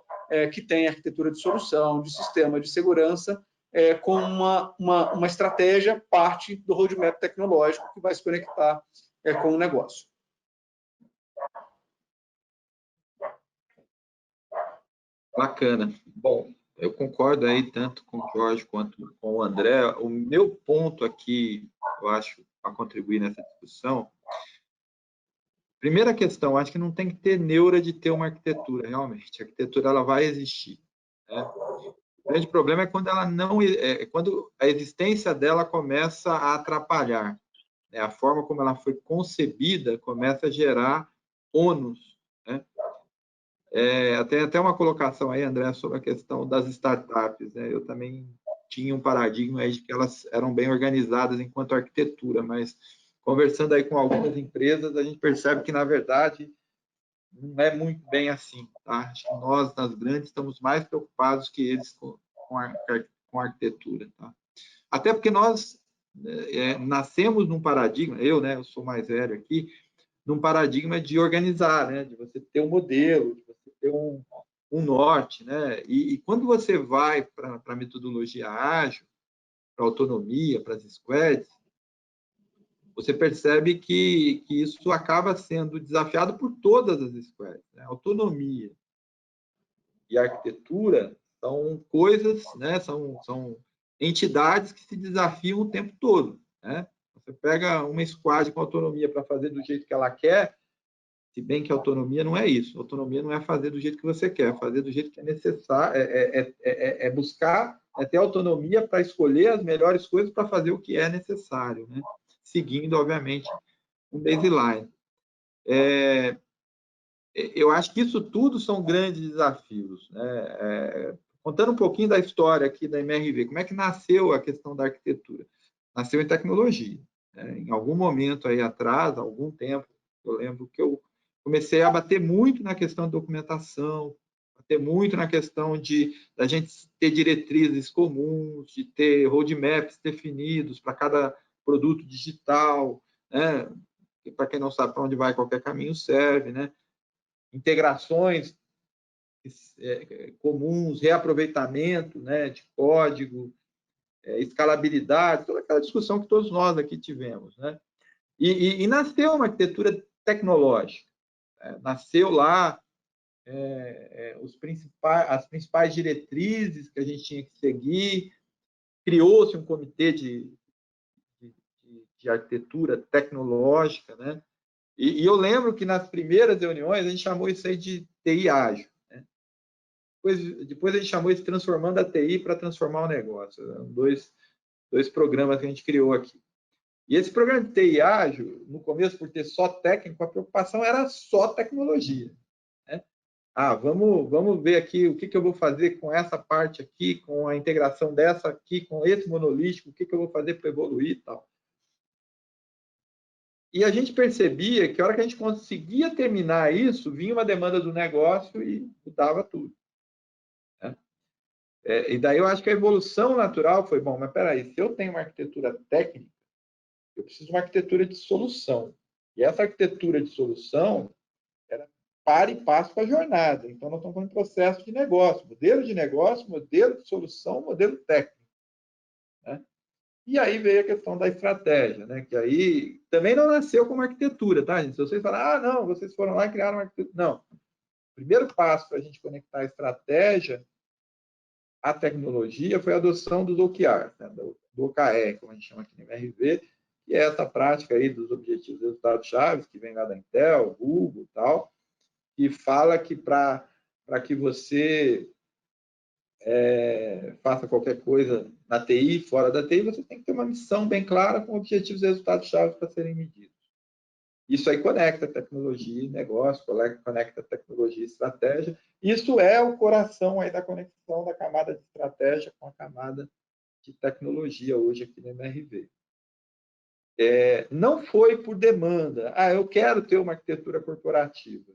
que tem arquitetura de solução, de sistema de segurança, com uma estratégia, parte do roadmap tecnológico que vai se conectar com o negócio. Bacana. Bom, eu concordo aí tanto com o Jorge quanto com o André. O meu ponto aqui, eu acho, para contribuir nessa discussão, primeira questão, acho que não tem que ter neura de ter uma arquitetura, realmente. A arquitetura ela vai existir, né? O grande problema é quando ela não, quando a existência dela começa a atrapalhar, né? A forma como ela foi concebida começa a gerar ônus, né? Tem até uma colocação aí, André, sobre a questão das startups, né? Eu também tinha um paradigma aí de que elas eram bem organizadas enquanto arquitetura, mas conversando aí com algumas empresas, a gente percebe que, na verdade, não é muito bem assim, tá? Acho que nós, nas grandes, estamos mais preocupados que eles com a arquitetura, tá? Até porque nós nascemos num paradigma, eu sou mais velho aqui, num paradigma de organizar, né? De você ter um modelo, de você ter um norte, né? E quando você vai para a metodologia ágil, para a autonomia, para as squads, você percebe que isso acaba sendo desafiado por todas as squads, né? Autonomia e arquitetura são coisas, né? São entidades que se desafiam o tempo todo, né? Você pega uma squad com autonomia para fazer do jeito que ela quer, se bem que autonomia não é isso. Autonomia não é fazer do jeito que você quer, é fazer do jeito que é necessário, buscar, ter autonomia para escolher as melhores coisas para fazer o que é necessário, né? Seguindo, obviamente, um baseline. Eu acho que isso tudo são grandes desafios, né? Contando um pouquinho da história aqui da MRV, como é que nasceu a questão da arquitetura? Nasceu em tecnologia, né? Em algum momento aí atrás, algum tempo, eu lembro que eu comecei a bater muito na questão de documentação, bater muito na questão da gente ter diretrizes comuns, de ter roadmaps definidos para cada produto digital, né? Para quem não sabe para onde vai, qualquer caminho serve, né? Integrações comuns, reaproveitamento, né, de código, escalabilidade, toda aquela discussão que todos nós aqui tivemos, né? E nasceu uma arquitetura tecnológica, nasceu lá as principais diretrizes que a gente tinha que seguir, criou-se um comitê de arquitetura tecnológica, né? E eu lembro que nas primeiras reuniões a gente chamou isso aí de TI ágil, né? Depois a gente chamou isso de transformando a TI para transformar o negócio. Eram dois programas que a gente criou aqui. E esse programa de TI ágil, no começo, por ter só técnico, a preocupação era só tecnologia, né? Vamos ver aqui o que eu vou fazer com essa parte aqui, com a integração dessa aqui, com esse monolítico, o que eu vou fazer para evoluir e tal. E a gente percebia que a hora que a gente conseguia terminar isso, vinha uma demanda do negócio e mudava tudo. Né? E daí eu acho que a evolução natural foi, bom, mas peraí, se eu tenho uma arquitetura técnica, eu preciso de uma arquitetura de solução. E essa arquitetura de solução era para e passo com a jornada. Então, nós estamos falando de processo de negócio, modelo de solução, modelo técnico. Né? E aí veio a questão da estratégia, né? Que aí também não nasceu como arquitetura, tá, gente? Se vocês falarem, não, vocês foram lá e criaram uma arquitetura. Não. O primeiro passo para a gente conectar a estratégia à tecnologia foi a adoção dos OKRs, né? do OKR, como a gente chama aqui no MRV, que é essa prática aí dos objetivos e resultados-chave, que vem lá da Intel, Google e tal, que fala que para que você faça qualquer coisa na TI, fora da TI, você tem que ter uma missão bem clara com objetivos e resultados-chave para serem medidos. Isso aí conecta tecnologia e negócio, conecta tecnologia e estratégia. Isso é o coração aí da conexão da camada de estratégia com a camada de tecnologia hoje aqui no MRV. Não foi por demanda. Eu quero ter uma arquitetura corporativa.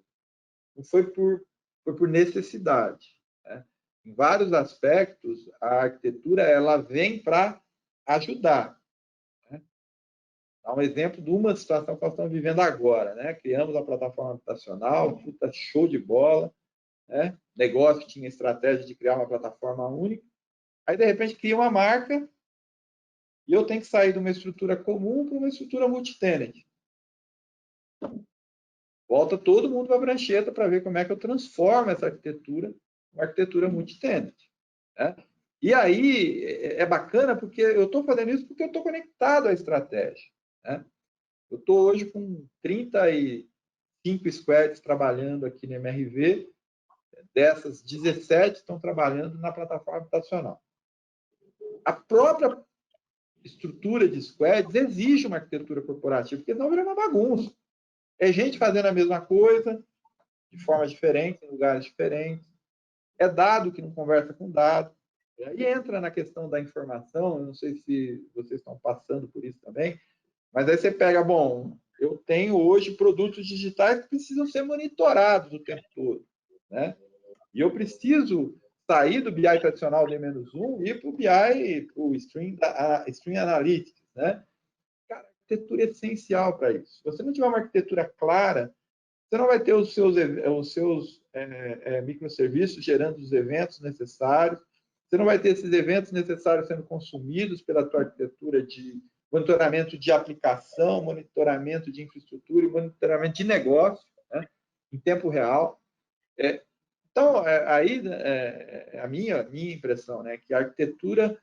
Não foi por necessidade. Né? Em vários aspectos, a arquitetura ela vem para ajudar. Né? Dá um exemplo de uma situação que nós estamos vivendo agora. Né? Criamos a plataforma habitacional, puta show de bola. Né? Negócio tinha estratégia de criar uma plataforma única. Aí, de repente, cria uma marca e eu tenho que sair de uma estrutura comum para uma estrutura multi-tenant. Volta todo mundo para a prancheta para ver como é que eu transformo essa arquitetura em uma arquitetura multi-tenant. Né? E aí é bacana porque eu estou fazendo isso porque eu estou conectado à estratégia. Né? Eu estou hoje com 35 squads trabalhando aqui no MRV, dessas 17 estão trabalhando na plataforma habitacional. A própria estrutura de squads exige uma arquitetura corporativa, porque senão vira uma bagunça. É gente fazendo a mesma coisa, de forma diferente, em lugares diferentes. É dado que não conversa com dado. E aí entra na questão da informação, eu não sei se vocês estão passando por isso também, mas aí você pega, bom, eu tenho hoje produtos digitais que precisam ser monitorados o tempo todo. Né? E eu preciso sair do BI tradicional D-1 e ir para o BI, para o Stream Analytics. Né? Cara, a arquitetura é essencial para isso. Se você não tiver uma arquitetura clara, você não vai ter os seus microserviços gerando os eventos necessários, você não vai ter esses eventos necessários sendo consumidos pela tua arquitetura de monitoramento de aplicação, monitoramento de infraestrutura e monitoramento de negócio, né, em tempo real. Então, aí a minha impressão, né, que a arquitetura,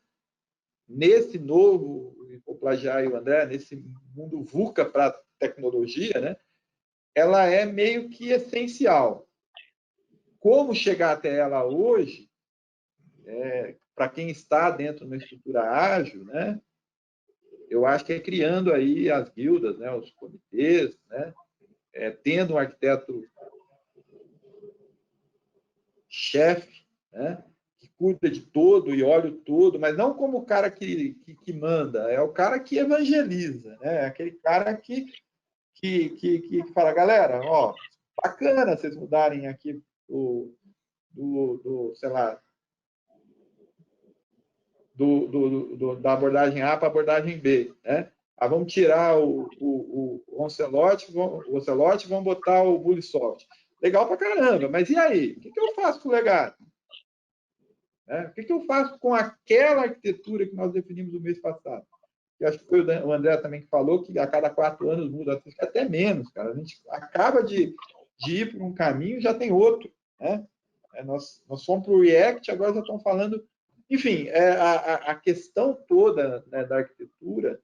nesse novo, vou plagiar aí o André, nesse mundo VUCA para tecnologia, né, ela é meio que essencial. Como chegar até ela hoje, para quem está dentro de uma estrutura ágil, né, eu acho que é criando aí as guildas, né, os comitês, né, tendo um arquiteto chefe, né, que cuida de todo e olha o todo, mas não como o cara que manda, é o cara que evangeliza, né, é aquele cara que fala, galera, ó, bacana vocês mudarem aqui sei lá, da abordagem A para a abordagem B, né? Vamos tirar o Ocelot, vamos botar o Bullsoft. Legal pra caramba, mas e aí? O que eu faço com o legado? O que eu faço com aquela arquitetura que nós definimos no mês passado? Eu acho que foi o André também que falou que a cada 4 anos muda, até menos, cara. A gente acaba de ir por um caminho e já tem outro, né? Nós fomos para o React, agora já estão falando... Enfim, a questão toda, né, da arquitetura,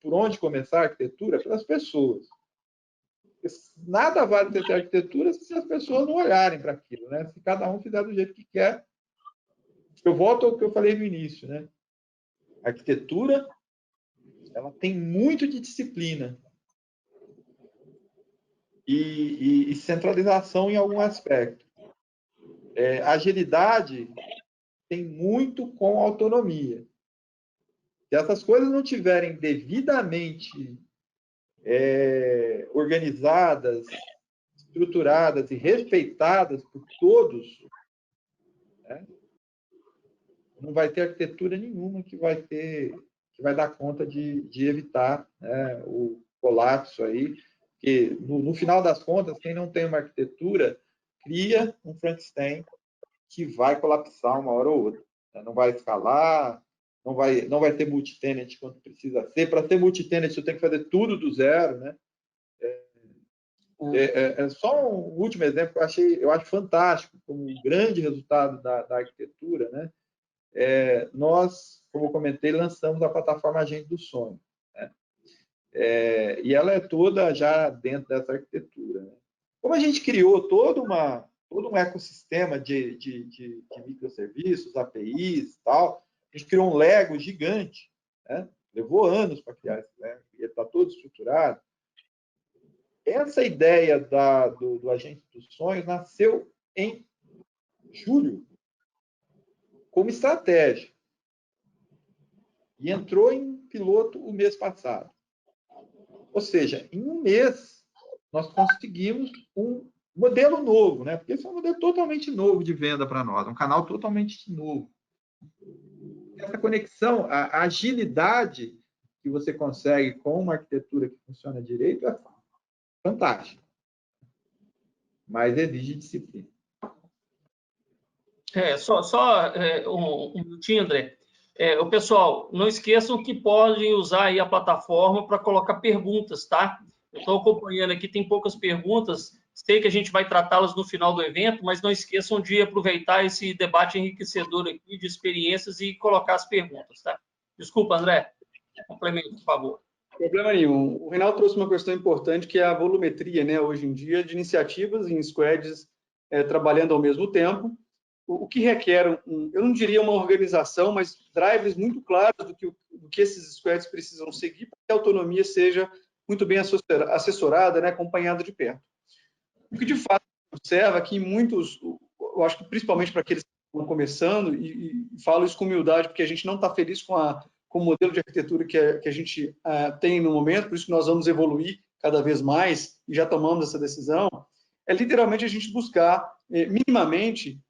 por onde começar a arquitetura, pelas pessoas. Nada vale ter arquitetura se as pessoas não olharem para aquilo, né? Se cada um fizer do jeito que quer. Eu volto ao que eu falei no início, né? A arquitetura, ela tem muito de disciplina e centralização em algum aspecto. Agilidade tem muito com autonomia. Se essas coisas não tiverem devidamente organizadas, estruturadas e respeitadas por todos, né? Não vai ter arquitetura nenhuma que vai dar conta de evitar, né, o colapso aí, que no final das contas, quem não tem uma arquitetura cria um Frankenstein que vai colapsar uma hora ou outra, né? Não vai escalar, não vai ter multi-tenant quando precisa ser. Para ter multi-tenant, você tem que fazer tudo do zero, né? Só um último exemplo que eu acho fantástico, como um grande resultado da arquitetura, né? Nós, como eu comentei, lançamos a plataforma Agente do Sonho, né? E ela é toda já dentro dessa arquitetura, né? Como a gente criou todo um ecossistema de microserviços, APIs e tal, a gente criou um Lego gigante, né? Levou anos para criar esse Lego, e ele está todo estruturado. Essa ideia do Agente dos Sonhos nasceu em julho, como estratégia, e entrou em piloto o mês passado. Ou seja, em um mês, nós conseguimos um modelo novo, né? Porque esse é um modelo totalmente novo de venda para nós, um canal totalmente novo. Essa conexão, a agilidade que você consegue com uma arquitetura que funciona direito é fantástica, mas exige disciplina. Só um minutinho, André. O pessoal, não esqueçam que podem usar aí a plataforma para colocar perguntas, tá? Eu estou acompanhando aqui, tem poucas perguntas, sei que a gente vai tratá-las no final do evento, mas não esqueçam de aproveitar esse debate enriquecedor aqui de experiências e colocar as perguntas, tá? Desculpa, André, complemento, por favor. Problema nenhum. O Reinaldo trouxe uma questão importante, que é a volumetria, né, hoje em dia, de iniciativas em squads trabalhando ao mesmo tempo, o que requer, eu não diria uma organização, mas drivers muito claros do que esses squads precisam seguir para que a autonomia seja muito bem assessorada, né, acompanhada de perto. O que, de fato, observa que muitos, eu acho que principalmente para aqueles que estão começando, e falo isso com humildade, porque a gente não está feliz com o modelo de arquitetura que a gente tem no momento, por isso que nós vamos evoluir cada vez mais, e já tomamos essa decisão, é literalmente a gente buscar, minimamente,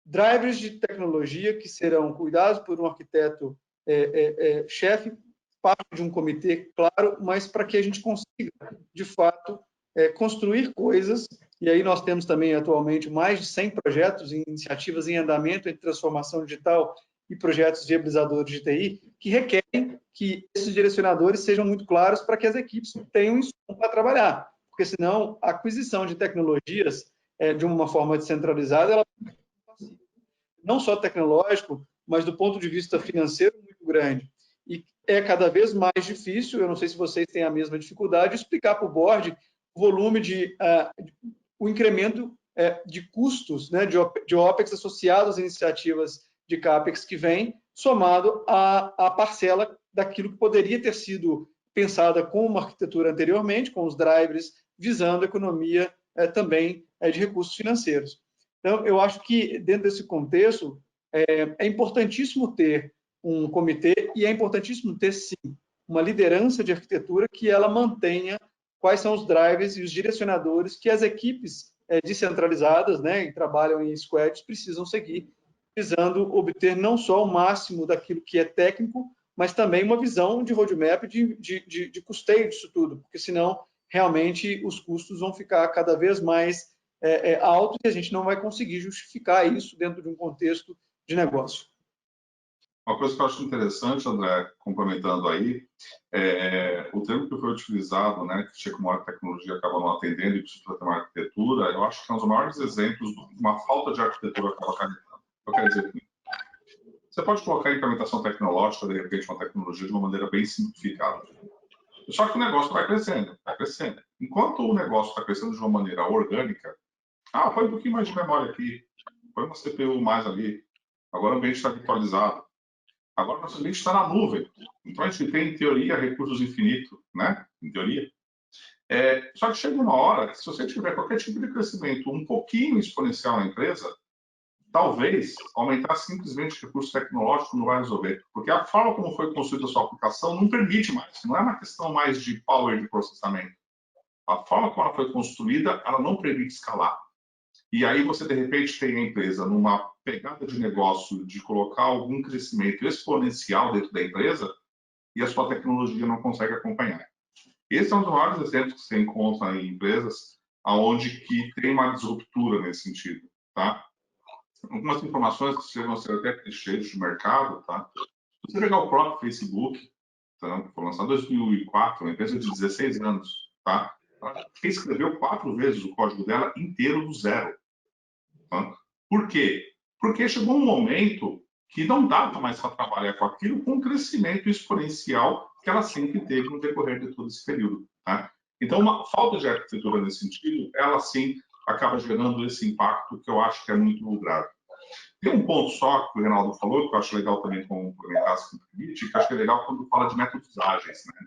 drivers de tecnologia que serão cuidados por um arquiteto chefe, parte de um comitê, claro, mas para que a gente consiga, de fato, construir coisas, e aí nós temos também atualmente mais de 100 projetos e iniciativas em andamento entre transformação digital e projetos viabilizadores de TI, que requerem que esses direcionadores sejam muito claros para que as equipes tenham insumo para trabalhar, porque senão a aquisição de tecnologias de uma forma descentralizada, ela não só tecnológico, mas do ponto de vista financeiro muito grande. E é cada vez mais difícil, eu não sei se vocês têm a mesma dificuldade, explicar para o board o volume o incremento de custos, né, de OPEX associados às iniciativas de CAPEX que vem, somado à parcela daquilo que poderia ter sido pensada com uma arquitetura anteriormente, com os drivers, visando a economia também de recursos financeiros. Então, eu acho que, dentro desse contexto, é importantíssimo ter um comitê e é importantíssimo ter, sim, uma liderança de arquitetura que ela mantenha quais são os drivers e os direcionadores que as equipes descentralizadas, né, que trabalham em squads, precisam seguir, visando obter não só o máximo daquilo que é técnico, mas também uma visão de roadmap de custeio disso tudo, porque senão, realmente, os custos vão ficar cada vez mais altos e a gente não vai conseguir justificar isso dentro de um contexto de negócio. Uma coisa que eu acho interessante, André, complementando aí, o termo que foi utilizado, né, que chega uma hora que a tecnologia acaba não atendendo e precisa ter uma arquitetura, eu acho que é um dos maiores exemplos de uma falta de arquitetura que acaba carregando. Eu quero dizer que você pode colocar a implementação tecnológica, de repente, uma tecnologia de uma maneira bem simplificada. Só que o negócio vai crescendo, vai crescendo. Enquanto o negócio está crescendo de uma maneira orgânica, põe um pouquinho mais de memória aqui, põe uma CPU mais ali, agora o ambiente está virtualizado, agora o nosso ambiente está na nuvem. Então a gente tem, em teoria, recursos infinitos, né? Em teoria. Só que chega uma hora que, se você tiver qualquer tipo de crescimento um pouquinho exponencial na empresa, talvez aumentar simplesmente o recurso tecnológico não vai resolver, porque a forma como foi construída a sua aplicação não permite mais, não é uma questão mais de power de processamento. A forma como ela foi construída, ela não permite escalar. E aí você, de repente, tem a empresa numa pegada de negócio de colocar algum crescimento exponencial dentro da empresa e a sua tecnologia não consegue acompanhar. Esse é um dos maiores exemplos que você encontra em empresas onde que tem uma disruptura nesse sentido, tá? Algumas informações que chegam a ser até clichês de mercado, tá? Se você pegar o próprio Facebook, tá? Foi lançado em 2004, uma empresa de 16 anos, tá? Ela reescreveu 4 vezes o código dela inteiro do zero. Tá? Por quê? Porque chegou um momento que não dava mais para trabalhar com aquilo com o crescimento exponencial que ela sempre teve no decorrer de todo esse período. Tá? Então, uma falta de arquitetura nesse sentido, ela sim acaba gerando esse impacto que eu acho que é muito grave. Tem um ponto só que o Reinaldo falou, que eu acho legal também complementar, se me permite, que eu acho que é legal quando fala de métodos ágeis. Né?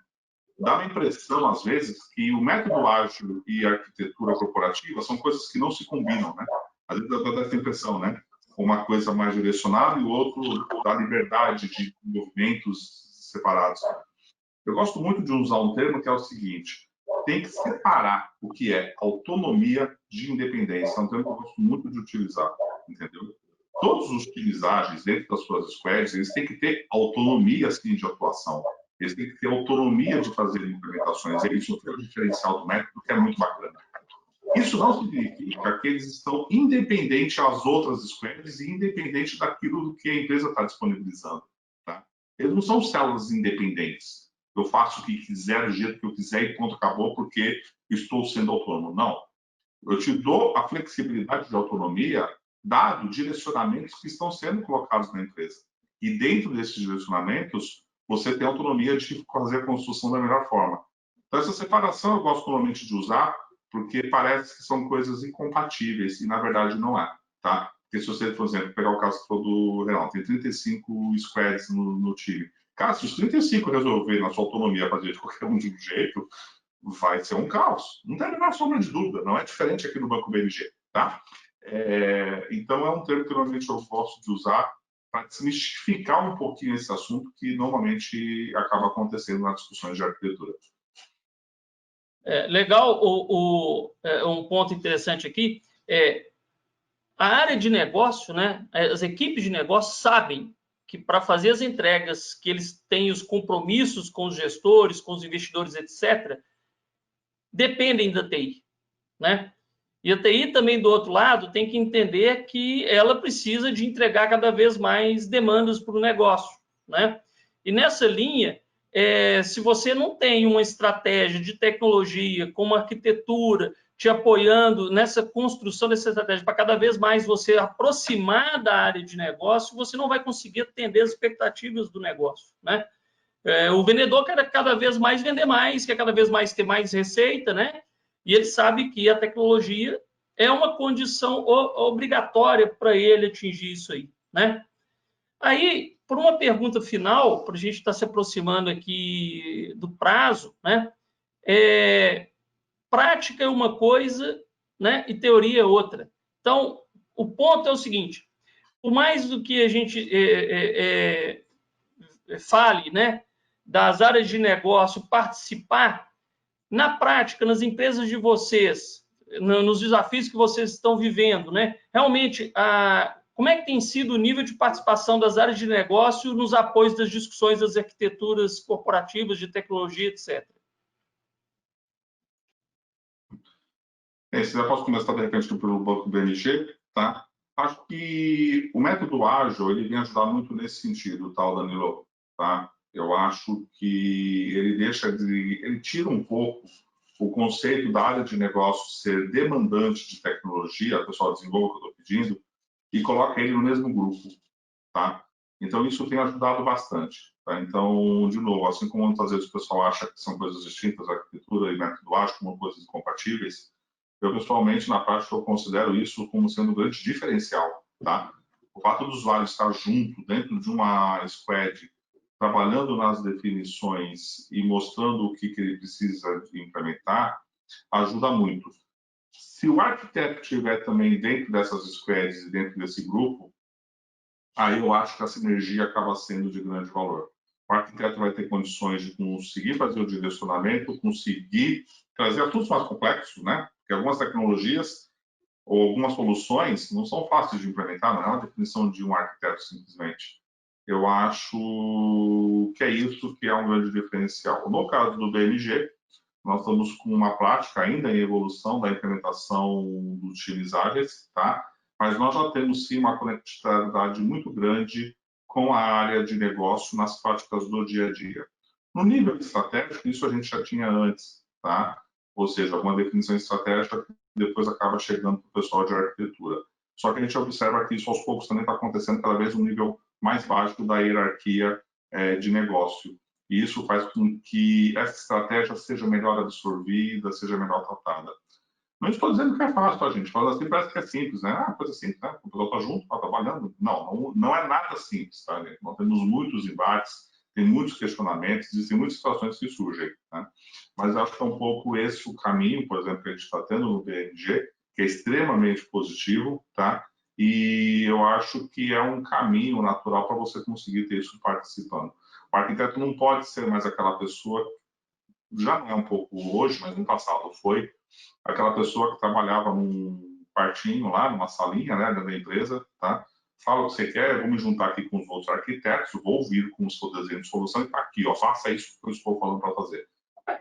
Dá a impressão, às vezes, que o método ágil e a arquitetura corporativa são coisas que não se combinam. Né? Às vezes dá essa impressão, né? Uma coisa mais direcionada e o outro dá liberdade de movimentos separados. Eu gosto muito de usar um termo que é o seguinte: tem que separar o que é autonomia de independência. É um termo que eu gosto muito de utilizar, entendeu? Todos os times ágeis dentro das suas squads, eles têm que ter autonomia, sim, de atuação. Eles têm que ter autonomia de fazer implementações. Isso é o diferencial do método, que é muito bacana. Isso não significa que eles estão independentes às outras squads e independente daquilo que a empresa está disponibilizando. Tá? Eles não são células independentes. Eu faço o que quiser, do jeito que eu quiser e ponto, acabou, porque estou sendo autônomo. Não. Eu te dou a flexibilidade de autonomia dado direcionamentos que estão sendo colocados na empresa. E dentro desses direcionamentos, você tem autonomia de fazer a construção da melhor forma. Então, essa separação eu gosto normalmente de usar, porque parece que são coisas incompatíveis, e na verdade não é, tá? Porque se você, por exemplo, pegar o caso do Real, tem 35 squads no time. Cara, se os 35 resolverem na sua autonomia fazer de qualquer um de um jeito, vai ser um caos. Não tem a menor sombra de dúvida, não é diferente aqui no Banco BMG, tá? Então, é um termo que normalmente eu gosto de usar para desmistificar um pouquinho esse assunto que normalmente acaba acontecendo nas discussões de arquitetura. Legal, um ponto interessante aqui a área de negócio, né, as equipes de negócio sabem que para fazer as entregas, que eles têm os compromissos com os gestores, com os investidores, etc., dependem da TI, né? E a TI também, do outro lado, tem que entender que ela precisa de entregar cada vez mais demandas para o negócio, né? E nessa linha, se você não tem uma estratégia de tecnologia, com uma arquitetura te apoiando nessa construção dessa estratégia para cada vez mais você aproximar da área de negócio, você não vai conseguir atender as expectativas do negócio, né? O vendedor quer cada vez mais vender mais, quer cada vez mais ter mais receita, né? E ele sabe que a tecnologia é uma condição obrigatória para ele atingir isso aí, né? Aí, por uma pergunta final, para a gente estar se aproximando aqui do prazo, né? Prática é uma coisa, né? E teoria é outra. Então, o ponto é o seguinte: por mais do que a gente fale, né? Das áreas de negócio participar, na prática, nas empresas de vocês, nos desafios que vocês estão vivendo, né? Realmente, como é que tem sido o nível de participação das áreas de negócio nos apoios das discussões das arquiteturas corporativas, de tecnologia, etc.? Se eu posso começar, de repente, pelo Banco BMG, tá? Acho que o método ágil, ele vem ajudar muito nesse sentido, tá, Danilo? Tá? Eu acho que ele tira um pouco o conceito da área de negócio ser demandante de tecnologia, o pessoal desenvolve o que eu estou pedindo, e coloca ele no mesmo grupo, tá? Então, isso tem ajudado bastante, tá? Então, de novo, assim como muitas vezes o pessoal acha que são coisas distintas, arquitetura e método ágil como coisas incompatíveis, eu, pessoalmente, na prática, eu considero isso como sendo um grande diferencial, tá? O fato do usuário estar junto, dentro de uma squad, trabalhando nas definições e mostrando o que ele precisa implementar, ajuda muito. Se o arquiteto estiver também dentro dessas squads e dentro desse grupo, aí eu acho que a sinergia acaba sendo de grande valor. O arquiteto vai ter condições de conseguir fazer o direcionamento, conseguir trazer assuntos mais complexos, né? Porque algumas tecnologias ou algumas soluções não são fáceis de implementar, não é uma definição de um arquiteto simplesmente. Eu acho que é isso que é um grande diferencial. No caso do BMG, nós estamos com uma prática ainda em evolução da implementação dos times ágeis, tá? Mas nós já temos sim uma conectividade muito grande com a área de negócio nas práticas do dia a dia. No nível estratégico, isso a gente já tinha antes, tá? Ou seja, alguma definição estratégica que depois acaba chegando para o pessoal de arquitetura. Só que a gente observa que isso aos poucos também está acontecendo cada vez um nível mais baixo da hierarquia de negócio. E isso faz com que essa estratégia seja melhor absorvida, seja melhor tratada. Não estou dizendo que é fácil, tá, gente? Falando assim parece que é simples, né? Ah, coisa simples, né? O pessoal está junto, está trabalhando. Não é nada simples, tá, gente? Nós temos muitos embates, tem muitos questionamentos, existem muitas situações que surgem, né? Mas acho que é um pouco esse o caminho, por exemplo, que a gente está tendo no BMG, que é extremamente positivo, tá? E eu acho que é um caminho natural para você conseguir ter isso participando. O arquiteto não pode ser mais aquela pessoa, já não é um pouco hoje, mas no passado foi, aquela pessoa que trabalhava num quartinho lá, numa salinha, né, da empresa, tá? Fala o que você quer, vou me juntar aqui com os outros arquitetos, vou ouvir com o seu desenho de solução e tá aqui, ó, faça isso que eu estou falando para fazer.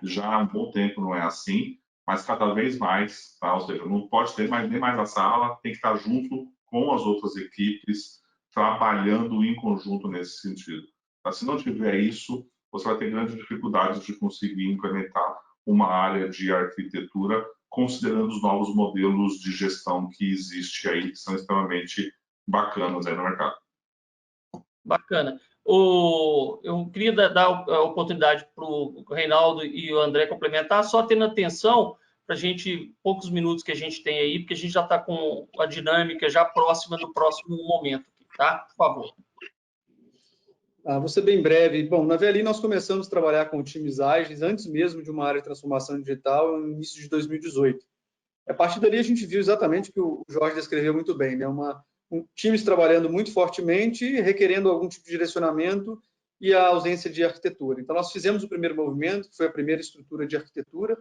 Já há um bom tempo não é assim, mas cada vez mais, tá? Ou seja, não pode ter nem mais a sala, tem que estar junto com as outras equipes, trabalhando em conjunto nesse sentido. Tá? Se não tiver isso, você vai ter grandes dificuldades de conseguir implementar uma área de arquitetura, considerando os novos modelos de gestão que existem aí, que são extremamente bacanas aí no mercado. Bacana. Eu queria dar a oportunidade para o Reinaldo e o André complementar, só tendo atenção para a gente, poucos minutos que a gente tem aí, porque a gente já está com a dinâmica já próxima do próximo momento, tá? Por favor. Vou ser bem breve. Bom, na VLI nós começamos a trabalhar com times ágeis antes mesmo de uma área de transformação digital, no início de 2018. A partir dali a gente viu exatamente o que o Jorge descreveu muito bem, né? Times trabalhando muito fortemente, requerendo algum tipo de direcionamento e a ausência de arquitetura. Então, nós fizemos o primeiro movimento, que foi a primeira estrutura de arquitetura,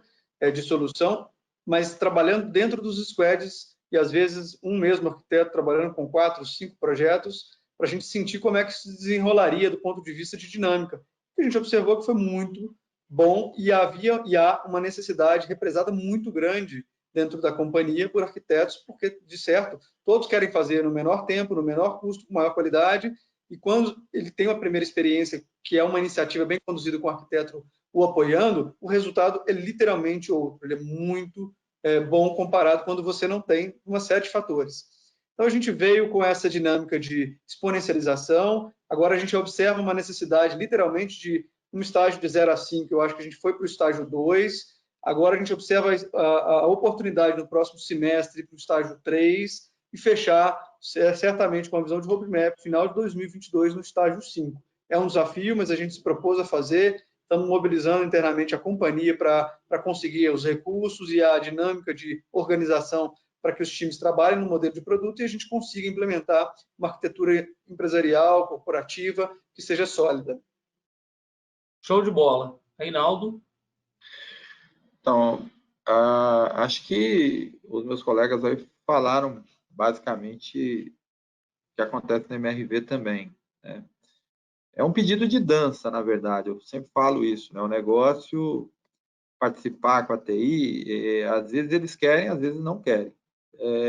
de solução, mas trabalhando dentro dos squads e, às vezes, um mesmo arquiteto trabalhando com 4, 5 projetos, para a gente sentir como é que se desenrolaria do ponto de vista de dinâmica. A gente observou que foi muito bom e há uma necessidade represada muito grande dentro da companhia por arquitetos, porque, de certo, todos querem fazer no menor tempo, no menor custo, com maior qualidade, e quando ele tem uma primeira experiência, que é uma iniciativa bem conduzida com o arquiteto o apoiando, o resultado é literalmente outro, ele é muito bom comparado quando você não tem uma série de fatores. Então, a gente veio com essa dinâmica de exponencialização, agora a gente observa uma necessidade, literalmente, de um estágio de 0 a 5, eu acho que a gente foi para o estágio 2, agora a gente observa a oportunidade no próximo semestre para o estágio 3 e fechar certamente com a visão de roadmap final de 2022 no estágio 5. É um desafio, mas a gente se propôs a fazer, estamos mobilizando internamente a companhia para conseguir os recursos e a dinâmica de organização para que os times trabalhem no modelo de produto e a gente consiga implementar uma arquitetura empresarial, corporativa, que seja sólida. Show de bola. Reinaldo? Então, acho que os meus colegas aí falaram basicamente o que acontece no MRV também, né? É um pedido de dança, na verdade, eu sempre falo isso, né? O negócio, participar com a TI, às vezes eles querem, às vezes não querem.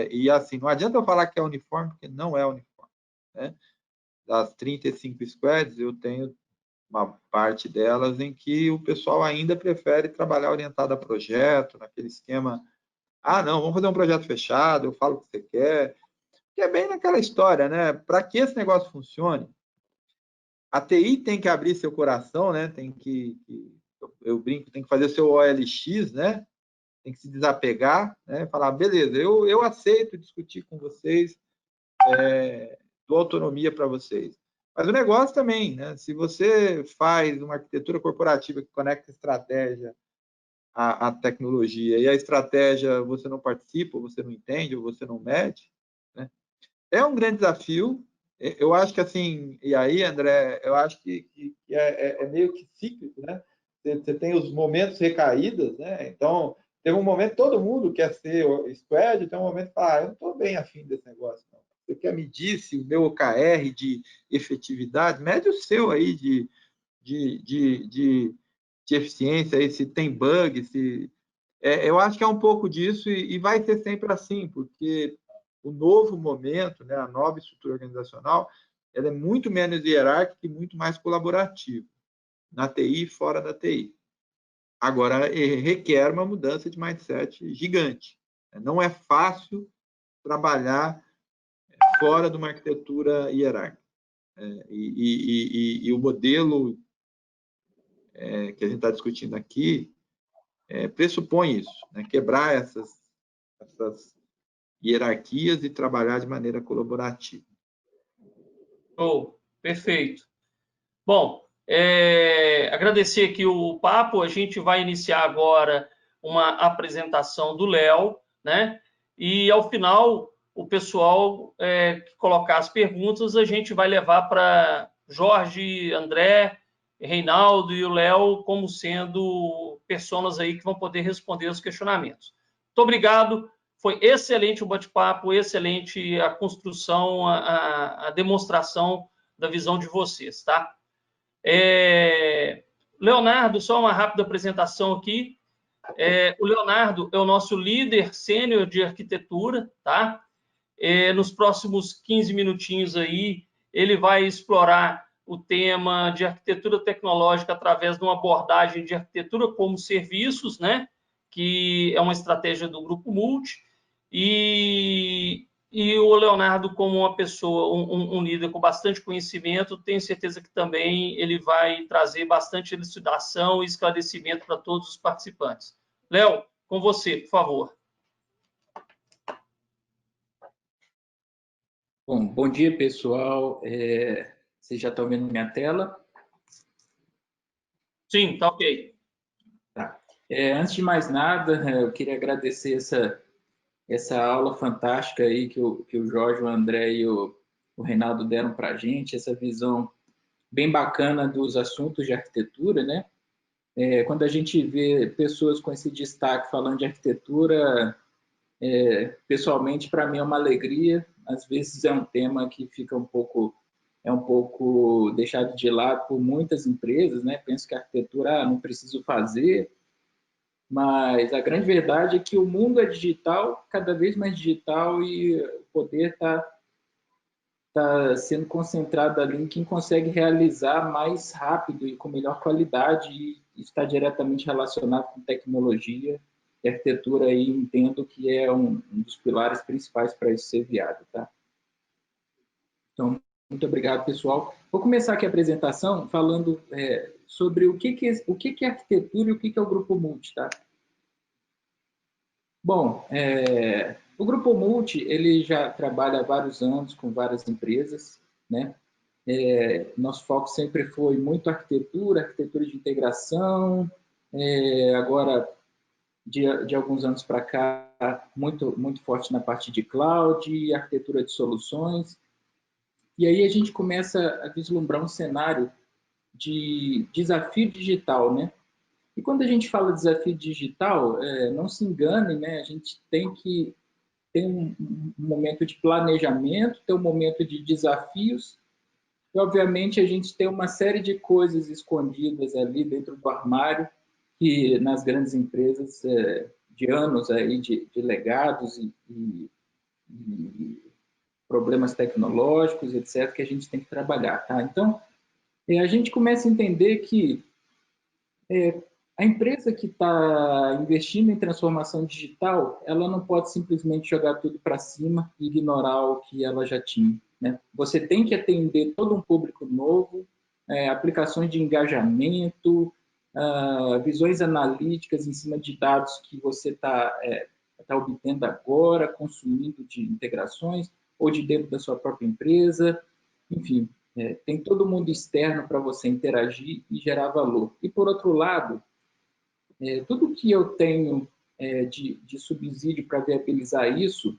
E assim, não adianta eu falar que é uniforme, porque não é uniforme, né? Das 35 squads, eu tenho uma parte delas em que o pessoal ainda prefere trabalhar orientado a projeto, naquele esquema, não, vamos fazer um projeto fechado, eu falo o que você quer, que é bem naquela história, né? Para que esse negócio funcione, a TI tem que abrir seu coração, né? Eu brinco, tem que fazer seu OLX, né? Tem que se desapegar, né? Falar, beleza, eu aceito discutir com vocês, dou autonomia para vocês. Mas o negócio também, né? Se você faz uma arquitetura corporativa que conecta estratégia a tecnologia. E a estratégia, você não participa, ou você não entende, ou você não mede, né? É um grande desafio. Eu acho que, assim, e aí, André, eu acho que é meio que cíclico, né? Você tem os momentos recaídas, né? Então, tem um momento todo mundo quer ser squad, tem um momento que fala, eu não estou bem afim desse negócio, não. Você quer medir se o meu OKR de efetividade, mede o seu aí de eficiência, aí, se tem bug, se... eu acho que é um pouco disso e vai ser sempre assim, porque o novo momento, né, a nova estrutura organizacional, ela é muito menos hierárquica e muito mais colaborativa, na TI e fora da TI. Agora, requer uma mudança de mindset gigante. Não é fácil trabalhar fora de uma arquitetura hierárquica. E o modelo que a gente está discutindo aqui pressupõe isso, né? Quebrar essas hierarquias e trabalhar de maneira colaborativa. Oh, perfeito. Bom, agradecer aqui o papo. A gente vai iniciar agora uma apresentação do Léo, né? E ao final, o pessoal que colocar as perguntas, a gente vai levar para Jorge, André, Reinaldo e o Léo como sendo pessoas aí que vão poder responder os questionamentos. Muito obrigado. Foi excelente o bate-papo, excelente a construção, a demonstração da visão de vocês, tá? Leonardo, só uma rápida apresentação aqui. O Leonardo é o nosso líder sênior de arquitetura, tá? Nos próximos 15 minutinhos aí, ele vai explorar o tema de arquitetura tecnológica através de uma abordagem de arquitetura como serviços, né? Que é uma estratégia do Grupo Multi. E o Leonardo, como uma pessoa, um líder com bastante conhecimento, tenho certeza que também ele vai trazer bastante elucidação e esclarecimento para todos os participantes. Léo, com você, por favor. Bom dia, pessoal. Vocês já estão vendo minha tela? Sim, tá ok. Tá. Antes de mais nada, eu queria agradecer essa aula fantástica aí que o Jorge, o André e o Reinaldo deram para a gente, essa visão bem bacana dos assuntos de arquitetura, né? Quando a gente vê pessoas com esse destaque falando de arquitetura, pessoalmente, para mim é uma alegria. Às vezes é um tema que fica um pouco deixado de lado por muitas empresas, né? Penso que a arquitetura não preciso fazer, mas a grande verdade é que o mundo é digital, cada vez mais digital, e o poder está sendo concentrado ali em quem consegue realizar mais rápido e com melhor qualidade, e está diretamente relacionado com tecnologia. E a arquitetura aí entendo que é um dos pilares principais para isso ser viável, tá? Então, muito obrigado, pessoal. Vou começar aqui a apresentação falando sobre o que é arquitetura e o que é o Grupo Multi, tá? Bom, o Grupo Multi, ele já trabalha há vários anos com várias empresas, né? Nosso foco sempre foi muito arquitetura de integração, agora, de alguns anos para cá, muito forte na parte de cloud e arquitetura de soluções. E aí a gente começa a vislumbrar um cenário de desafio digital, né? E quando a gente fala desafio digital, não se engane, né? A gente tem que ter um momento de planejamento, ter um momento de desafios, e obviamente a gente tem uma série de coisas escondidas ali dentro do armário, que nas grandes empresas de anos aí de legados e problemas tecnológicos, etc., que a gente tem que trabalhar, tá? Então, a gente começa a entender que a empresa que está investindo em transformação digital, ela não pode simplesmente jogar tudo para cima e ignorar o que ela já tinha, né? Você tem que atender todo um público novo, aplicações de engajamento, visões analíticas em cima de dados que você está obtendo agora, consumindo de integrações ou de dentro da sua própria empresa, enfim, tem todo mundo externo para você interagir e gerar valor. E, por outro lado, Tudo que eu tenho de subsídio para viabilizar isso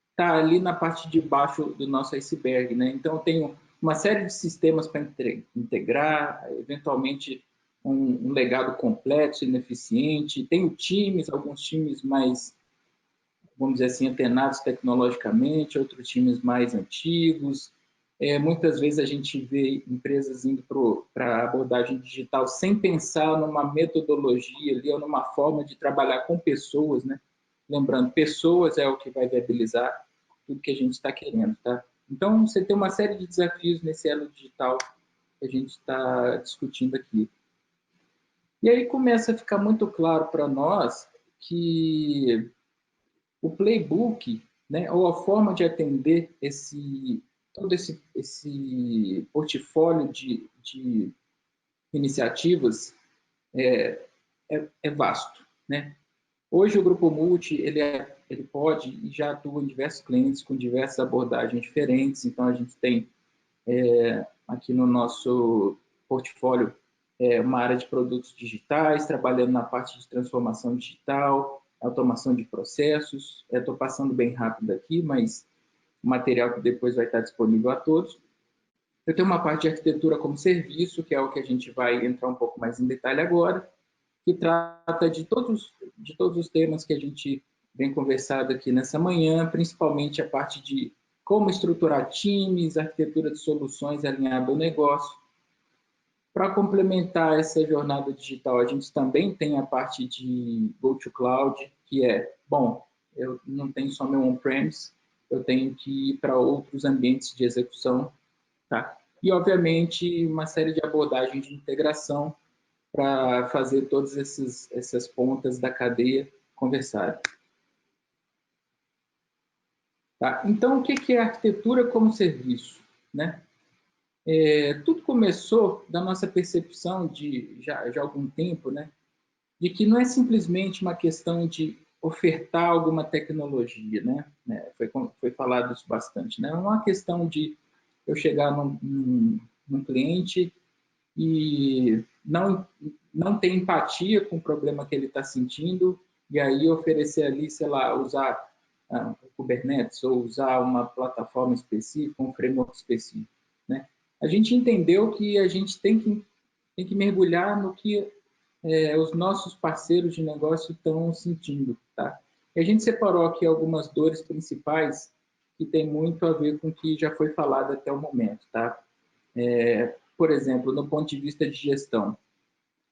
está ali na parte de baixo do nosso iceberg, né? Então, eu tenho uma série de sistemas para integrar, eventualmente um legado complexo, ineficiente. Tenho times, alguns times mais, vamos dizer assim, antenados tecnologicamente, outros times mais antigos. Muitas vezes a gente vê empresas indo para a abordagem digital sem pensar numa metodologia ali, ou numa forma de trabalhar com pessoas, né? Lembrando, pessoas é o que vai viabilizar tudo que a gente está querendo, tá? Então, você tem uma série de desafios nesse elo digital que a gente está discutindo aqui. E aí começa a ficar muito claro para nós que o playbook, né, ou a forma de atender todo esse portfólio de iniciativas é vasto, né? Hoje o Grupo Multi ele pode e já atua em diversos clientes com diversas abordagens diferentes. Então a gente tem aqui no nosso portfólio uma área de produtos digitais, trabalhando na parte de transformação digital, automação de processos. Estou passando bem rápido aqui, mas o material que depois vai estar disponível a todos. Eu tenho uma parte de arquitetura como serviço, que é o que a gente vai entrar um pouco mais em detalhe agora, que trata de todos os temas que a gente vem conversado aqui nessa manhã, principalmente a parte de como estruturar times, arquitetura de soluções alinhada ao negócio. Para complementar essa jornada digital, a gente também tem a parte de Go to Cloud, que bom, eu não tenho só meu on-premise, eu tenho que ir para outros ambientes de execução, tá? E, obviamente, uma série de abordagens de integração para fazer todas essas pontas da cadeia conversarem. Tá? Então, o que é arquitetura como serviço, né? Tudo começou da nossa percepção de já algum tempo, né? De que não é simplesmente uma questão de ofertar alguma tecnologia, né? Foi falado isso bastante, né? Não é uma questão de eu chegar num cliente e não ter empatia com o problema que ele está sentindo e aí oferecer ali, sei lá, usar o Kubernetes ou usar uma plataforma específica, um framework específico, né? A gente entendeu que a gente tem que mergulhar no que os nossos parceiros de negócio estão sentindo, tá? E a gente separou aqui algumas dores principais que tem muito a ver com o que já foi falado até o momento, tá? Por exemplo, no ponto de vista de gestão,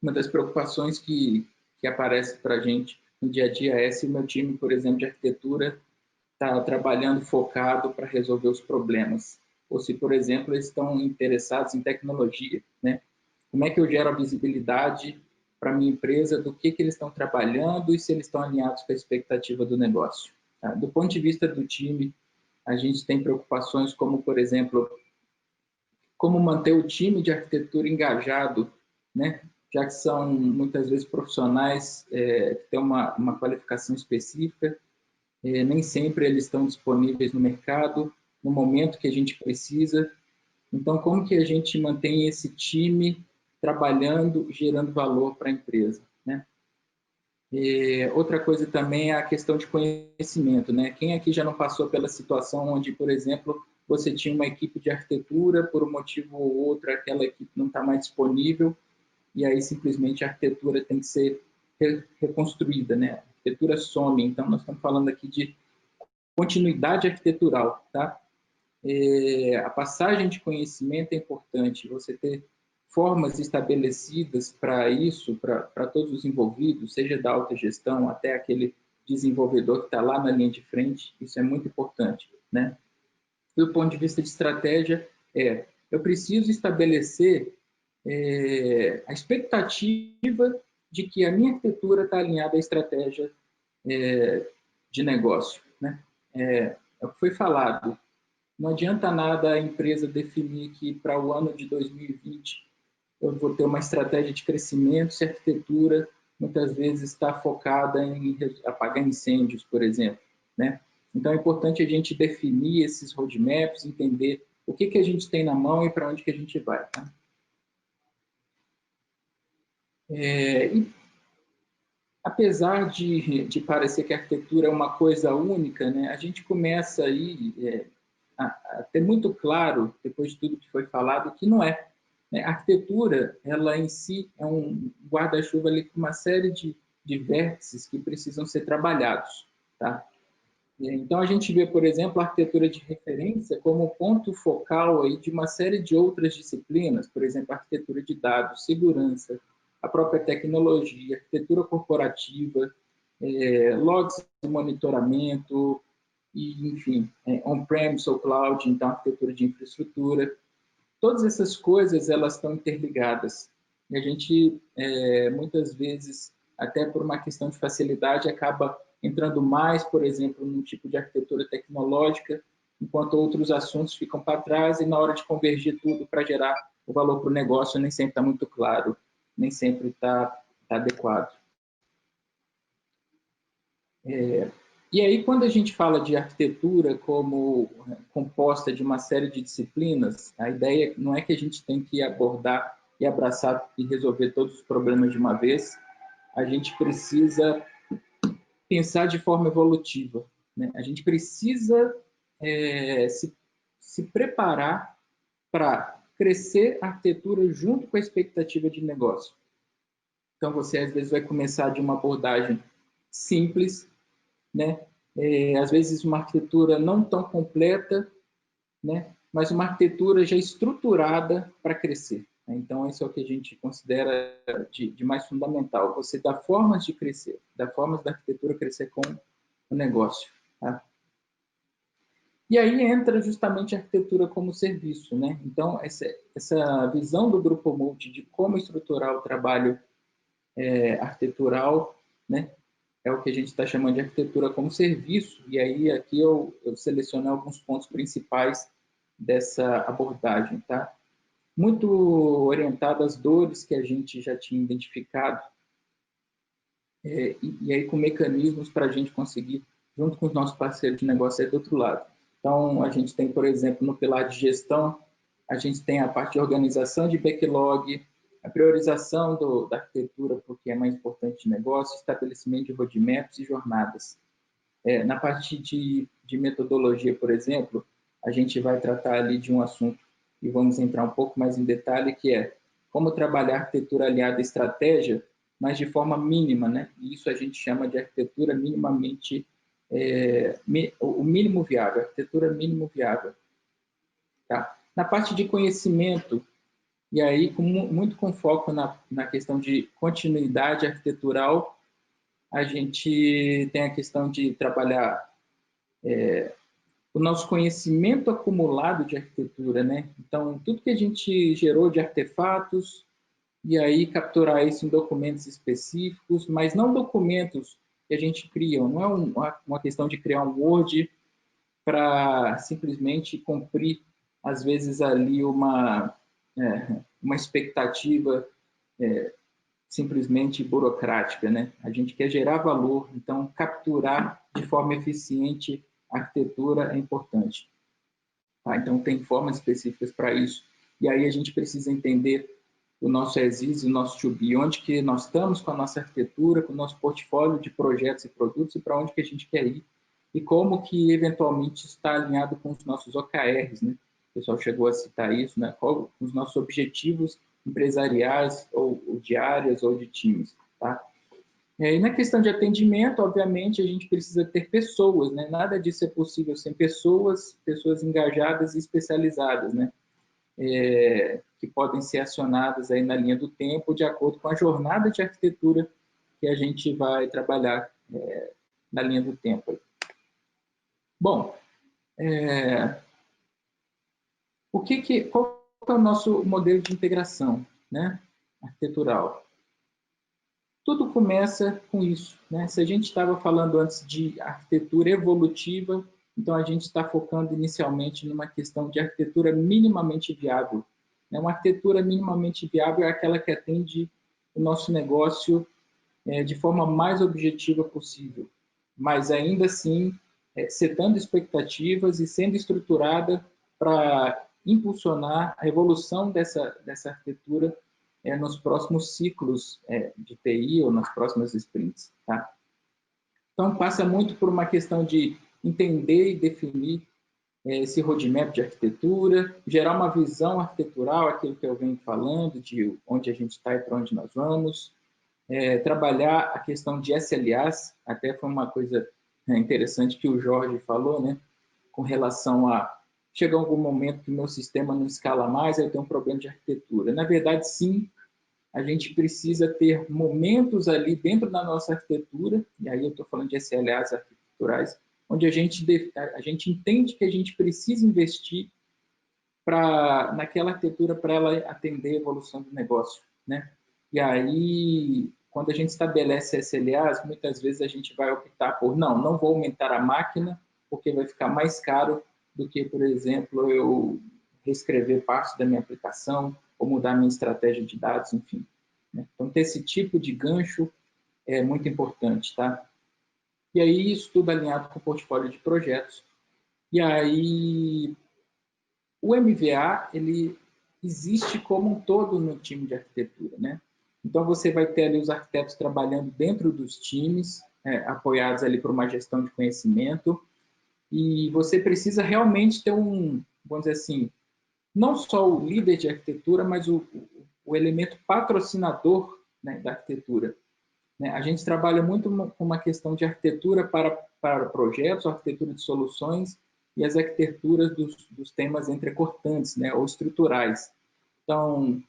uma das preocupações que aparece para a gente no dia a dia é se o meu time, por exemplo, de arquitetura está trabalhando focado para resolver os problemas, ou se, por exemplo, eles estão interessados em tecnologia, né? Como é que eu gero a visibilidade para a minha empresa do que eles estão trabalhando e se eles estão alinhados com a expectativa do negócio. Tá? Do ponto de vista do time, a gente tem preocupações como, por exemplo, como manter o time de arquitetura engajado, né? Já que são muitas vezes profissionais que têm uma qualificação específica, nem sempre eles estão disponíveis no mercado no momento que a gente precisa. Então, como que a gente mantém esse time trabalhando, gerando valor para a empresa, né? Outra coisa também é a questão de conhecimento, né? Quem aqui já não passou pela situação onde, por exemplo, você tinha uma equipe de arquitetura, por um motivo ou outro, aquela equipe não está mais disponível, e aí simplesmente a arquitetura tem que ser reconstruída, né? A arquitetura some, então nós estamos falando aqui de continuidade arquitetural, tá? A passagem de conhecimento é importante, você ter formas estabelecidas para isso, para todos os envolvidos, seja da alta gestão até aquele desenvolvedor que está lá na linha de frente, isso é muito importante, né? Do ponto de vista de estratégia, eu preciso estabelecer a expectativa de que a minha arquitetura está alinhada à estratégia de negócio, né? É o que foi falado. Não adianta nada a empresa definir que para o ano de 2020 eu vou ter uma estratégia de crescimento se a arquitetura muitas vezes está focada em apagar incêndios, por exemplo, né? Então é importante a gente definir esses roadmaps, entender o que a gente tem na mão e para onde que a gente vai, tá? E, apesar de parecer que a arquitetura é uma coisa única, né, a gente começa aí a ter muito claro, depois de tudo que foi falado, que não é. Né? A arquitetura, ela em si é um guarda-chuva ali com uma série de vértices que precisam ser trabalhados. Tá? Então, a gente vê, por exemplo, a arquitetura de referência como ponto focal aí de uma série de outras disciplinas, por exemplo, a arquitetura de dados, segurança, a própria tecnologia, arquitetura corporativa, logs de monitoramento, e, enfim, on-premise ou cloud, então arquitetura de infraestrutura. Todas essas coisas, elas estão interligadas. E a gente, muitas vezes, até por uma questão de facilidade, acaba entrando mais, por exemplo, num tipo de arquitetura tecnológica, enquanto outros assuntos ficam para trás, e na hora de convergir tudo para gerar o valor para o negócio, nem sempre está muito claro, nem sempre está adequado. E aí, quando a gente fala de arquitetura como composta de uma série de disciplinas, a ideia não é que a gente tem que abordar e abraçar e resolver todos os problemas de uma vez, a gente precisa pensar de forma evolutiva. Né? A gente precisa se preparar para crescer a arquitetura junto com a expectativa de negócio. Então, você às vezes vai começar de uma abordagem simples, né? Às vezes uma arquitetura não tão completa, né? Mas uma arquitetura já estruturada para crescer. Né? Então, isso é o que a gente considera de mais fundamental. Você dá formas de crescer, dá formas da arquitetura crescer com o negócio. Tá? E aí entra justamente a arquitetura como serviço. Né? Então, essa visão do Grupo Multi de como estruturar o trabalho arquitetural, né? É o que a gente está chamando de arquitetura como serviço, e aí aqui eu selecionei alguns pontos principais dessa abordagem, tá? Muito orientado às dores que a gente já tinha identificado, e aí com mecanismos para a gente conseguir, junto com os nossos parceiros de negócio aí do outro lado. Então, a gente tem, por exemplo, no pilar de gestão, a gente tem a parte de organização de backlog, a priorização da arquitetura, porque é mais importante de negócio, estabelecimento de roadmaps e jornadas. Na parte de metodologia, por exemplo, a gente vai tratar ali de um assunto e vamos entrar um pouco mais em detalhe, que é como trabalhar arquitetura aliada à estratégia, mas de forma mínima, né? E isso a gente chama de arquitetura minimamente, o mínimo viável, arquitetura mínimo viável. Tá? Na parte de conhecimento, e aí muito com foco na questão de continuidade arquitetural, a gente tem a questão de trabalhar o nosso conhecimento acumulado de arquitetura, né? Então, tudo que a gente gerou de artefatos, e aí capturar isso em documentos específicos, mas não documentos que a gente cria, não é uma questão de criar um Word para simplesmente cumprir, às vezes, ali uma expectativa simplesmente burocrática, né? A gente quer gerar valor, então capturar de forma eficiente a arquitetura é importante. Tá? Então tem formas específicas para isso. E aí a gente precisa entender o nosso as-is e o nosso to-be, onde que nós estamos com a nossa arquitetura, com o nosso portfólio de projetos e produtos e para onde que a gente quer ir e como que eventualmente está alinhado com os nossos OKRs, né? O pessoal chegou a citar isso, né? Qual os nossos objetivos empresariais ou de áreas ou de times, tá? E na questão de atendimento, obviamente, a gente precisa ter pessoas, né? Nada disso é possível sem pessoas engajadas e especializadas, né? Que podem ser acionadas aí na linha do tempo, de acordo com a jornada de arquitetura que a gente vai trabalhar na linha do tempo. Bom, qual é o nosso modelo de integração, né, arquitetural? Tudo começa com isso, né? Se a gente estava falando antes de arquitetura evolutiva, então a gente está focando inicialmente numa questão de arquitetura minimamente viável. Uma arquitetura minimamente viável é aquela que atende o nosso negócio de forma mais objetiva possível, mas ainda assim setando expectativas e sendo estruturada para impulsionar a evolução dessa arquitetura nos próximos ciclos de TI ou nas próximas sprints. Tá? Então, passa muito por uma questão de entender e definir esse roadmap de arquitetura, gerar uma visão arquitetural, aquilo que eu venho falando, de onde a gente está e para onde nós vamos, trabalhar a questão de SLAs, até foi uma coisa interessante que o Jorge falou, né, com relação a chegar algum momento que o meu sistema não escala mais, aí eu tenho um problema de arquitetura. Na verdade, sim, a gente precisa ter momentos ali dentro da nossa arquitetura, e aí eu estou falando de SLAs arquiteturais, onde a gente entende que a gente precisa investir naquela arquitetura para ela atender a evolução do negócio, né? E aí, quando a gente estabelece SLAs, muitas vezes a gente vai optar por, não vou aumentar a máquina, porque vai ficar mais caro do que, por exemplo, eu reescrever parte da minha aplicação ou mudar minha estratégia de dados, enfim. Então, ter esse tipo de gancho é muito importante, tá? E aí, isso tudo alinhado com o portfólio de projetos. E aí, o MVA, ele existe como um todo no time de arquitetura, né? Então, você vai ter ali os arquitetos trabalhando dentro dos times, apoiados ali por uma gestão de conhecimento, e você precisa realmente ter vamos dizer assim, não só o líder de arquitetura, mas o elemento patrocinador, né, da arquitetura. A gente trabalha muito com uma questão de arquitetura para projetos, arquitetura de soluções e as arquiteturas dos temas entrecortantes, né, ou estruturais. Então,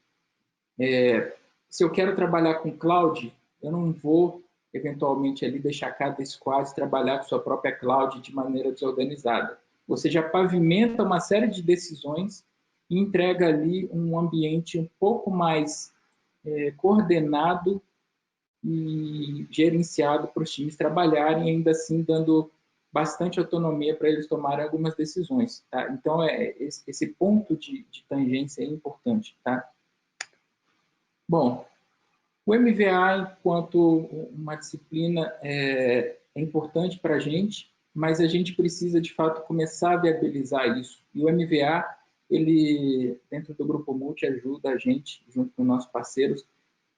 se eu quero trabalhar com cloud, eu não vou, eventualmente, ali deixar cada squad trabalhar com sua própria cloud de maneira desorganizada. Você já pavimenta uma série de decisões e entrega ali um ambiente um pouco mais coordenado e gerenciado para os times trabalharem, ainda assim dando bastante autonomia para eles tomarem algumas decisões. Tá? Então, esse ponto de tangência é importante. Tá? Bom, o MVA, enquanto uma disciplina, é importante para a gente, mas a gente precisa, de fato, começar a viabilizar isso. E o MVA, ele, dentro do Grupo Multi, ajuda a gente, junto com nossos parceiros,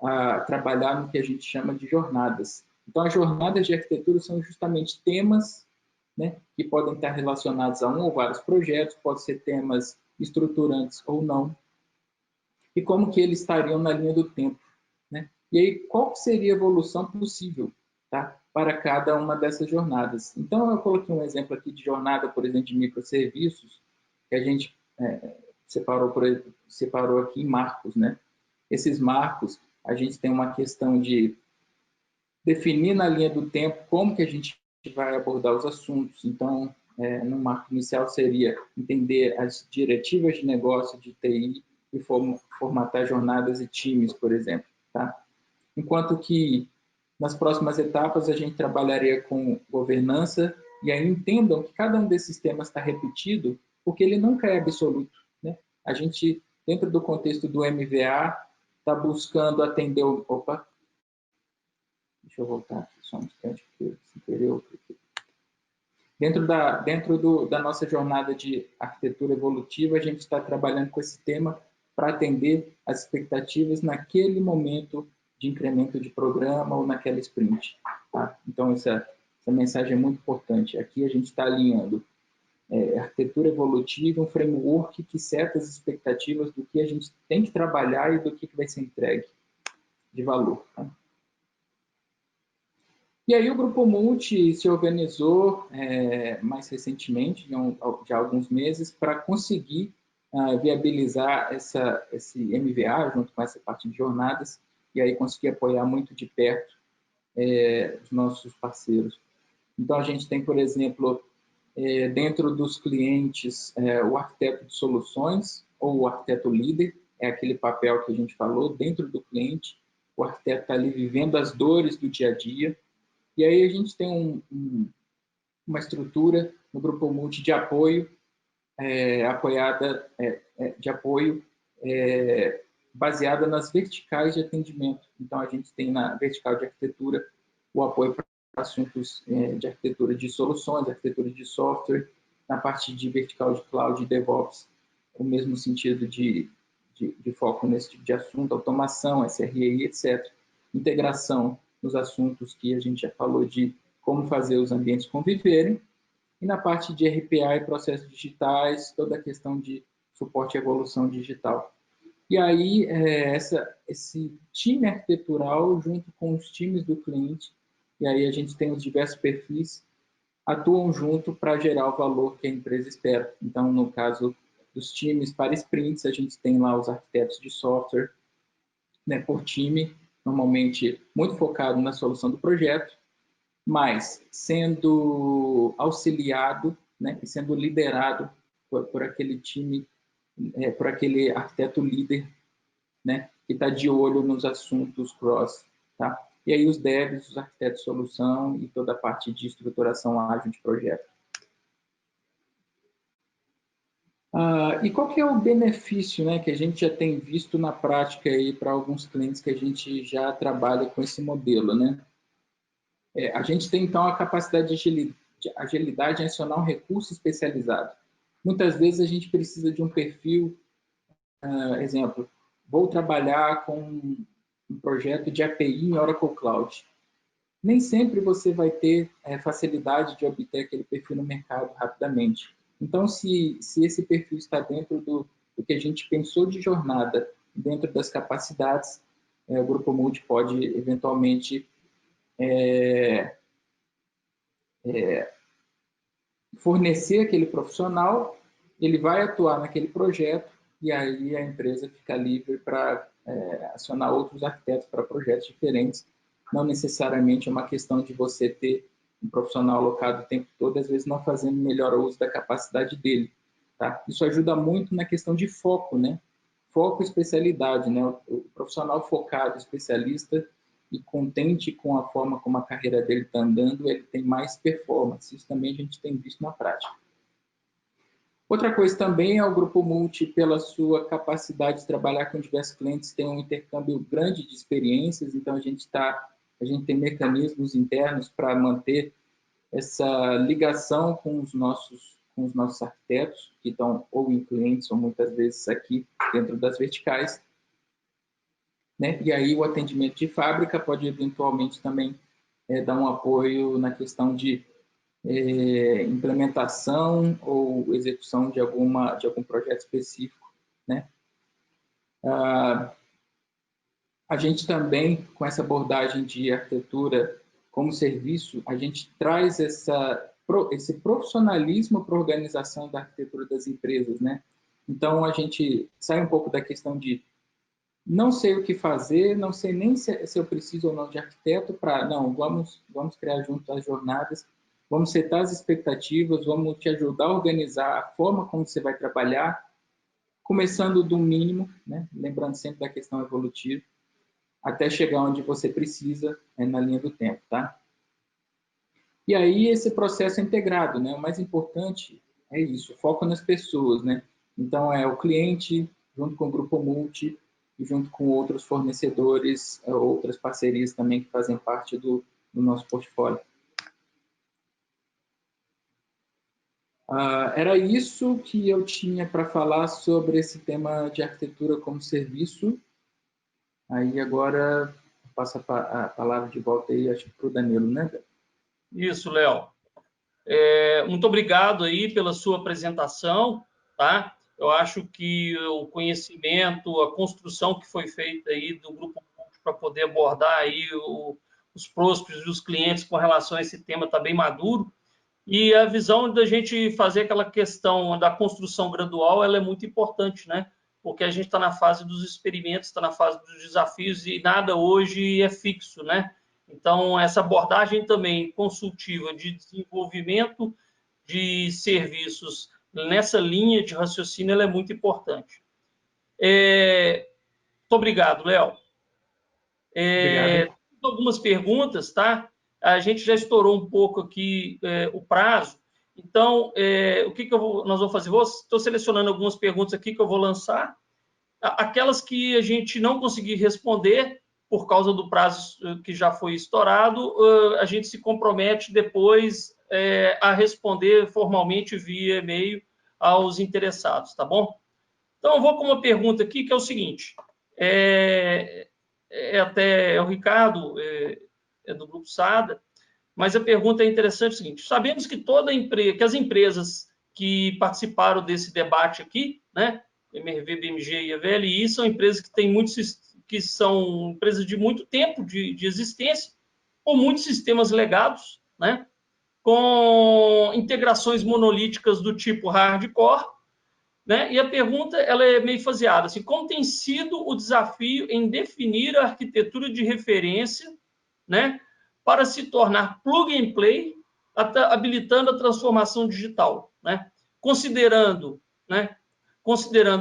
a trabalhar no que a gente chama de jornadas. Então, as jornadas de arquitetura são justamente temas, né, que podem estar relacionados a um ou vários projetos, podem ser temas estruturantes ou não, e como que eles estariam na linha do tempo. Né? E aí, qual seria a evolução possível, tá, para cada uma dessas jornadas? Então, eu coloquei um exemplo aqui de jornada, por exemplo, de microserviços, que a gente separou aqui em marcos. Né? Esses marcos, a gente tem uma questão de definir na linha do tempo como que a gente vai abordar os assuntos. Então, no marco inicial seria entender as diretivas de negócio de TI e formatar jornadas e times, por exemplo. Tá? Enquanto que nas próximas etapas a gente trabalharia com governança e aí entendam que cada um desses temas está repetido porque ele nunca é absoluto. Né? A gente, dentro do contexto do MVA, está buscando atender o... Opa! Deixa eu voltar aqui só um instante, porque sem querer eu cliquei. Dentro da nossa jornada de arquitetura evolutiva, a gente está trabalhando com esse tema para atender as expectativas naquele momento de incremento de programa ou naquela sprint. Tá? Então, essa mensagem é muito importante. Aqui a gente está alinhando arquitetura evolutiva, um framework que seta as expectativas do que a gente tem que trabalhar e do que vai ser entregue de valor. Tá? E aí o Grupo Multi se organizou mais recentemente, já há alguns meses, para conseguir viabilizar esse MVA, junto com essa parte de jornadas, e aí conseguir apoiar muito de perto os nossos parceiros. Então, a gente tem, por exemplo, dentro dos clientes, o arquiteto de soluções, ou o arquiteto líder, é aquele papel que a gente falou, dentro do cliente, o arquiteto está ali vivendo as dores do dia a dia. E aí a gente tem uma estrutura no Grupo Multi de apoio, baseada nas verticais de atendimento. Então, a gente tem na vertical de arquitetura o apoio para assuntos de arquitetura de soluções, arquitetura de software, na parte de vertical de cloud e DevOps, o mesmo sentido de de foco nesse tipo de assunto, automação, SRE, etc. Integração nos assuntos que a gente já falou de como fazer os ambientes conviverem. E na parte de RPA e processos digitais, toda a questão de suporte e evolução digital. E aí, esse time arquitetural, junto com os times do cliente, e aí a gente tem os diversos perfis, atuam junto para gerar o valor que a empresa espera. Então, no caso dos times para sprints, a gente tem lá os arquitetos de software, né, por time, normalmente muito focado na solução do projeto, mas sendo auxiliado, né, e sendo liderado por aquele time, por aquele arquiteto líder, né, que está de olho nos assuntos cross, tá? E aí os devs, os arquitetos de solução e toda a parte de estruturação ágil de projeto. E qual que é o benefício, né, que a gente já tem visto na prática aí para alguns clientes que a gente já trabalha com esse modelo, né? A gente tem, então, a capacidade de agilidade em acionar um recurso especializado. Muitas vezes a gente precisa de um perfil, exemplo, vou trabalhar com um projeto de API em Oracle Cloud. Nem sempre você vai ter facilidade de obter aquele perfil no mercado rapidamente. Então, se esse perfil está dentro do que a gente pensou de jornada, dentro das capacidades, o Grupo Multi pode, eventualmente, fornecer aquele profissional, ele vai atuar naquele projeto e aí a empresa fica livre para acionar outros arquitetos para projetos diferentes. Não necessariamente é uma questão de você ter um profissional alocado o tempo todo, às vezes não fazendo melhor uso da capacidade dele. Tá? Isso ajuda muito na questão de foco, né? Foco e especialidade, né? O profissional focado, especialista e contente com a forma como a carreira dele está andando, ele tem mais performance. Isso também a gente tem visto na prática. Outra coisa também é o Grupo Multi, pela sua capacidade de trabalhar com diversos clientes, tem um intercâmbio grande de experiências, então a gente tem mecanismos internos para manter essa ligação com os nossos arquitetos, que estão ou em clientes ou muitas vezes aqui dentro das verticais, né? E aí o atendimento de fábrica pode eventualmente também dar um apoio na questão de implementação ou execução de algum projeto específico, né? A gente também, com essa abordagem de arquitetura como serviço, a gente traz esse profissionalismo para a organização da arquitetura das empresas, né? Então, a gente sai um pouco da questão de não sei o que fazer, não sei nem se eu preciso ou não de arquiteto para... Não, vamos criar juntos as jornadas, vamos setar as expectativas, vamos te ajudar a organizar a forma como você vai trabalhar, começando do mínimo, né? Lembrando sempre da questão evolutiva, até chegar onde você precisa na linha do tempo, tá? E aí esse processo é integrado, né? O mais importante é isso, foco nas pessoas, né? Então é o cliente junto com o Grupo Multi e junto com outros fornecedores, outras parcerias também que fazem parte do nosso portfólio. Era isso que eu tinha para falar sobre esse tema de arquitetura como serviço. Aí agora passo a palavra de volta aí, acho que para o Danilo, né? Isso, Léo. Muito obrigado aí pela sua apresentação, tá? Eu acho que o conhecimento, a construção que foi feita aí do Grupo para poder abordar aí os prospectos dos clientes com relação a esse tema está bem maduro. E a visão da gente fazer aquela questão da construção gradual, ela é muito importante, né? Porque a gente está na fase dos experimentos, está na fase dos desafios e nada hoje é fixo, né? Então, essa abordagem também consultiva de desenvolvimento de serviços nessa linha de raciocínio, ela é muito importante. Muito obrigado, Léo. Obrigado. Algumas perguntas, tá? A gente já estourou um pouco aqui o prazo, então, o que nós vamos fazer? Estou selecionando algumas perguntas aqui que eu vou lançar. Aquelas que a gente não conseguir responder por causa do prazo que já foi estourado, a gente se compromete depois a responder formalmente via e-mail aos interessados, tá bom? Então, eu vou com uma pergunta aqui, que é o seguinte, até o Ricardo, é do Grupo Sada, mas a pergunta é interessante, é o seguinte, sabemos que que as empresas que participaram desse debate aqui, né, MRV, BMG e a VLI, são empresas que são empresas de muito tempo de existência, com muitos sistemas legados, né, com integrações monolíticas do tipo hardcore, né? E a pergunta ela é meio faseada, assim, como tem sido o desafio em definir a arquitetura de referência, né, para se tornar plug and play, habilitando a transformação digital, né? Considerando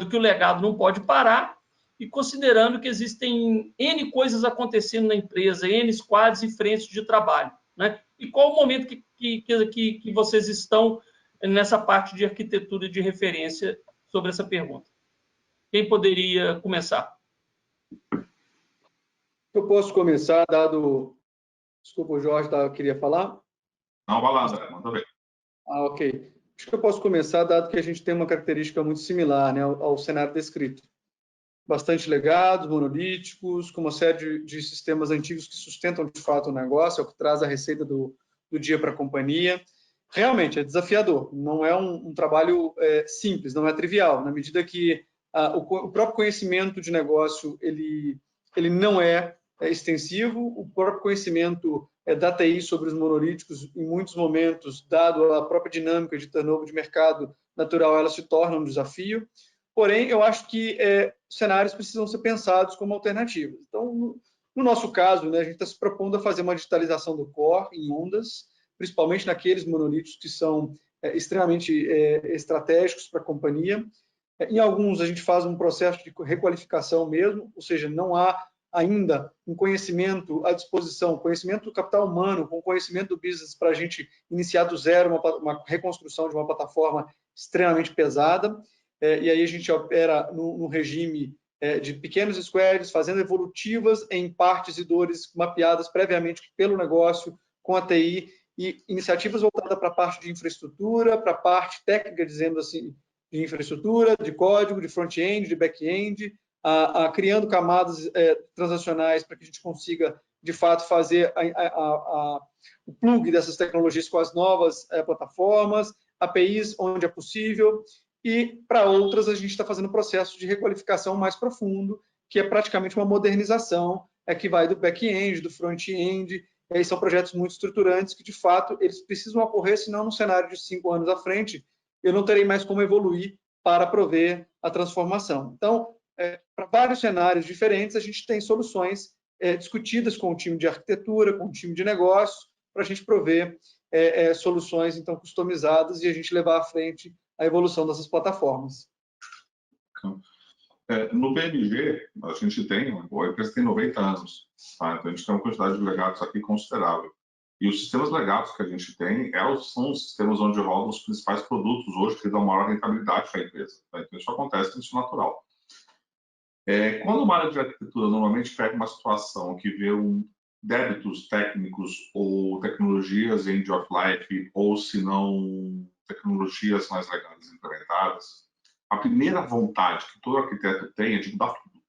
que o legado não pode parar e considerando que existem N coisas acontecendo na empresa, N squads e frentes de trabalho, né? E qual o momento que vocês estão nessa parte de arquitetura de referência sobre essa pergunta? Quem poderia começar? Eu posso começar, dado... Desculpa, o Jorge queria falar? Não, vai lá, André, manda ver. Ok. Acho que eu posso começar, dado que a gente tem uma característica muito similar, né, ao cenário descrito. Bastante legados, monolíticos, com uma série de sistemas antigos que sustentam, de fato, o negócio, é o que traz a receita do dia para a companhia. Realmente, é desafiador. Não é um trabalho simples, não é trivial, na medida que o próprio conhecimento de negócio ele não é extensivo, o próprio conhecimento da TI sobre os monolíticos, em muitos momentos, dado a própria dinâmica de turnover de mercado natural, ela se torna um desafio. Porém, eu acho que cenários precisam ser pensados como alternativas. Então, no nosso caso, né, a gente está se propondo a fazer uma digitalização do core em ondas, principalmente naqueles monolíticos que são extremamente estratégicos para a companhia. Em alguns, a gente faz um processo de requalificação mesmo, ou seja, não há ainda um conhecimento à disposição, conhecimento do capital humano, com conhecimento do business para a gente iniciar do zero uma reconstrução de uma plataforma extremamente pesada. E aí a gente opera no regime de pequenos squads, fazendo evolutivas em partes e dores mapeadas previamente pelo negócio, com a TI, e iniciativas voltadas para a parte de infraestrutura, para a parte técnica, dizendo assim, de infraestrutura, de código, de front-end, de back-end, criando camadas transacionais para que a gente consiga, de fato, fazer o plug dessas tecnologias com as novas plataformas, APIs onde é possível, e para outras a gente está fazendo um processo de requalificação mais profundo, que é praticamente uma modernização, que vai do back-end, do front-end, e aí são projetos muito estruturantes que, de fato, eles precisam ocorrer, senão, no cenário de 5 anos à frente, eu não terei mais como evoluir para prover a transformação. Então, para vários cenários diferentes, a gente tem soluções discutidas com o time de arquitetura, com o time de negócio, para a gente prover soluções, então, customizadas e a gente levar à frente a evolução dessas plataformas. No BMG, a gente tem, a empresa tem 90 anos, tá? Então a gente tem uma quantidade de legados aqui considerável. E os sistemas legados que a gente tem são os sistemas onde rodam os principais produtos hoje que dão maior rentabilidade para a empresa. Tá? Então isso acontece, isso é natural. Quando uma área de arquitetura normalmente pega uma situação que vê débitos técnicos ou tecnologias end of life, ou se não tecnologias mais legadas implementadas, a primeira vontade que todo arquiteto tem é de mudar tudo,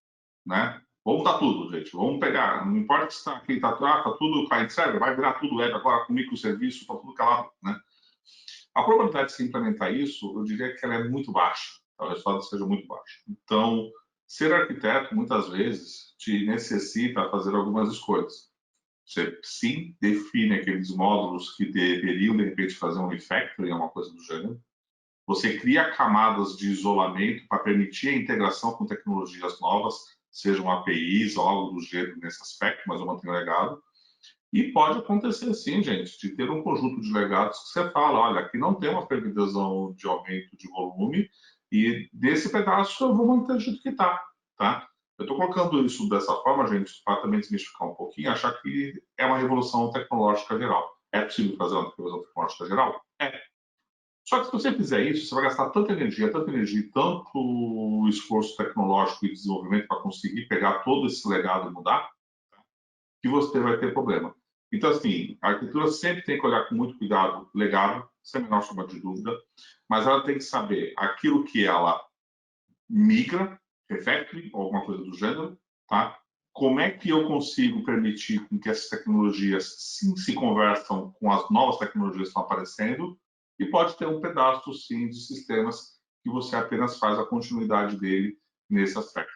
né? Vamos mudar tudo, gente. Vamos pegar, não importa se está aqui, tá tudo client server, vai virar tudo web agora com microserviço, para tudo calado, né? A probabilidade de se implementar isso, eu diria que ela é muito baixa, o resultado seja muito baixo. Então, ser arquiteto, muitas vezes, te necessita fazer algumas escolhas. Você, sim, define aqueles módulos que deveriam, de repente, fazer um refactoring, uma coisa do gênero. Você cria camadas de isolamento para permitir a integração com tecnologias novas, sejam APIs ou algo do gênero nesse aspecto, mas eu mantenho legado. E pode acontecer, sim, gente, de ter um conjunto de legados que você fala, olha, aqui não tem uma previsão de aumento de volume e desse pedaço eu vou manter do jeito que está, tá? Eu estou colocando isso dessa forma, gente, para também desmistificar um pouquinho, achar que é uma revolução tecnológica geral. É possível fazer uma revolução tecnológica geral? É. Só que se você fizer isso, você vai gastar tanta energia e tanto esforço tecnológico e desenvolvimento para conseguir pegar todo esse legado e mudar, que você vai ter problema. Então, assim, a arquitetura sempre tem que olhar com muito cuidado legado, sem a menor sombra de dúvida, mas ela tem que saber aquilo que ela migra, refactoring, ou alguma coisa do gênero, tá? Como é que eu consigo permitir que essas tecnologias sim se conversam com as novas tecnologias que estão aparecendo, e pode ter um pedaço, sim, de sistemas que você apenas faz a continuidade dele nesse aspecto.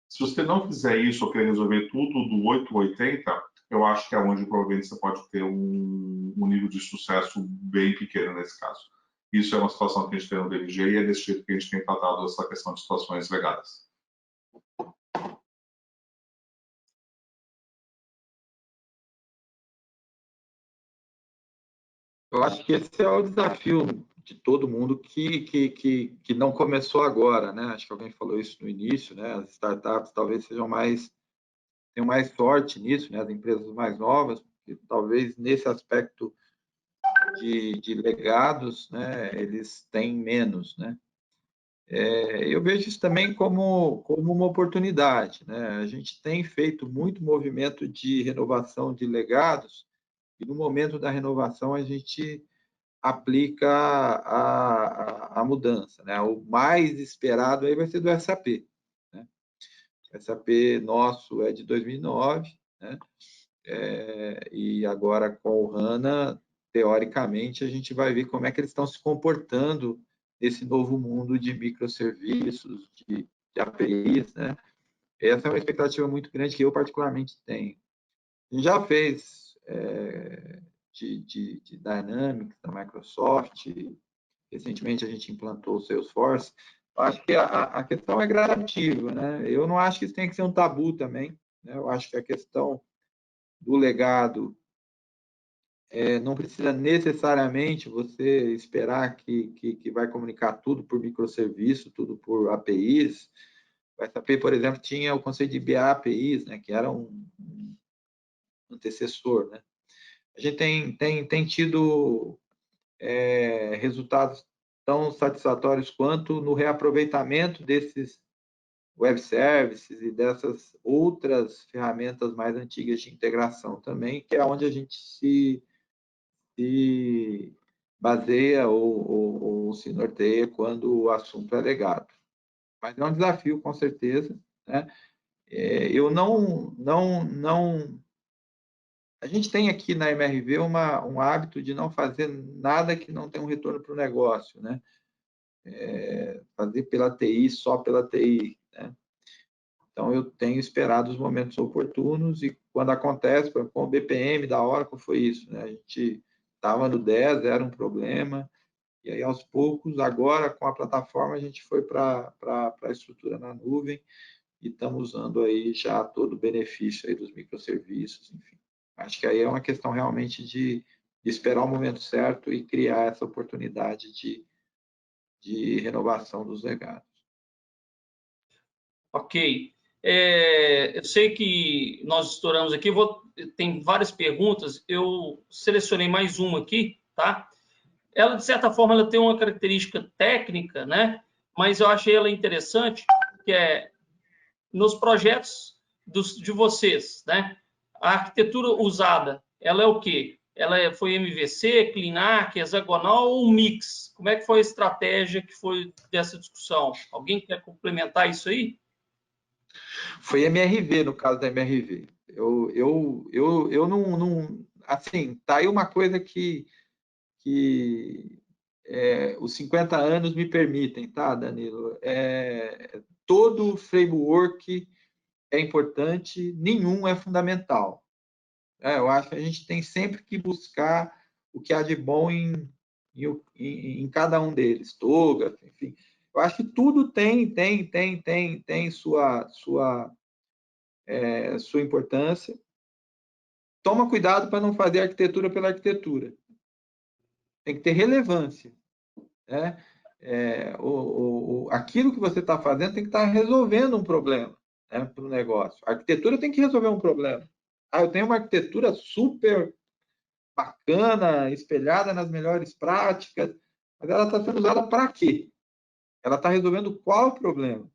Se você não fizer isso ou querer resolver tudo do 880, eu acho que é onde provavelmente você pode ter um nível de sucesso bem pequeno nesse caso. Isso é uma situação que a gente tem no BMG e é desse jeito que a gente tem tratado essa questão de situações legadas. Eu acho que esse é o desafio de todo mundo que não começou agora, né? Acho que alguém falou isso no início, né? As startups talvez tenham mais sorte nisso, né? As empresas mais novas, porque talvez nesse aspecto de legados, né? Eles têm menos, né? Eu vejo isso também como uma oportunidade, né? A gente tem feito muito movimento de renovação de legados e no momento da renovação a gente aplica a mudança, né? O mais esperado aí vai ser do SAP, né? O SAP nosso é de 2009, né? E agora com o HANA, teoricamente, a gente vai ver como é que eles estão se comportando nesse novo mundo de microserviços, de APIs, né? Essa é uma expectativa muito grande que eu particularmente tenho. A gente já fez de Dynamics da Microsoft, recentemente a gente implantou o Salesforce. Eu acho que a questão é gradativa, né? Eu não acho que isso tem que ser um tabu também, né? Eu acho que a questão do legado não precisa necessariamente você esperar que vai comunicar tudo por microserviço, tudo por APIs. O SAP, por exemplo, tinha o conceito de BA-APIs, né, que era um antecessor. Né? A gente tem tido resultados tão satisfatórios quanto no reaproveitamento desses web services e dessas outras ferramentas mais antigas de integração também, que é onde a gente se baseia ou se norteia quando o assunto é legado. Mas é um desafio, com certeza. Né? Eu não... A gente tem aqui na MRV um hábito de não fazer nada que não tenha um retorno para o negócio. Né? Fazer pela TI, só pela TI. Né? Então, eu tenho esperado os momentos oportunos e quando acontece, com o BPM da Oracle foi isso. Né? A gente estava no 10, era um problema, e aí aos poucos, agora com a plataforma, a gente foi para a estrutura na nuvem e estamos usando aí já todo o benefício aí dos microserviços, enfim. Acho que aí é uma questão realmente de esperar o momento certo e criar essa oportunidade de renovação dos legados. Ok. Eu sei que nós estouramos aqui, tem várias perguntas, eu selecionei mais uma aqui, tá? Ela, de certa forma, ela tem uma característica técnica, né? Mas eu achei ela interessante, que é nos projetos de vocês, né? A arquitetura usada, ela é o quê? Ela foi MVC, Clean-Arch, hexagonal ou um mix? Como é que foi a estratégia que foi dessa discussão? Alguém quer complementar isso aí? Foi MRV, no caso da MRV. Eu não... Assim, tá aí uma coisa que os 50 anos me permitem, tá, Danilo? Todo framework é importante, nenhum é fundamental. Eu acho que a gente tem sempre que buscar o que há de bom em cada um deles, Toga, enfim. Eu acho que tudo tem sua importância. Toma cuidado para não fazer arquitetura pela arquitetura. Tem que ter relevância. Né? Aquilo que você está fazendo tem que estar resolvendo um problema, né, para o negócio. A arquitetura tem que resolver um problema. Eu tenho uma arquitetura super bacana, espelhada nas melhores práticas, mas ela está sendo usada para quê? Ela está resolvendo qual problema?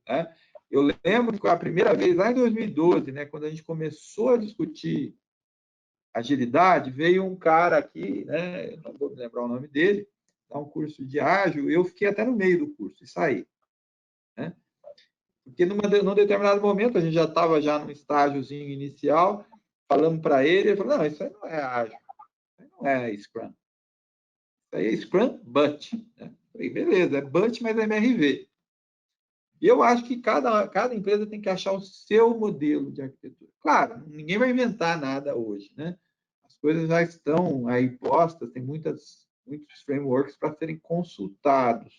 Né? Eu lembro que a primeira vez, lá em 2012, né, quando a gente começou a discutir agilidade, veio um cara aqui, né, não vou me lembrar o nome dele, dar um curso de ágil, eu fiquei até no meio do curso e saí. né? Porque num determinado momento, a gente já estava num estágiozinho inicial, falamos para ele falou, não, isso aí não é ágil, isso aí não é Scrum. Isso aí é Scrum, but. Né? Falei, beleza, é but, mas é MRV. E eu acho que cada empresa tem que achar o seu modelo de arquitetura. Claro, ninguém vai inventar nada hoje, né? As coisas já estão aí postas, tem muitos frameworks para serem consultados.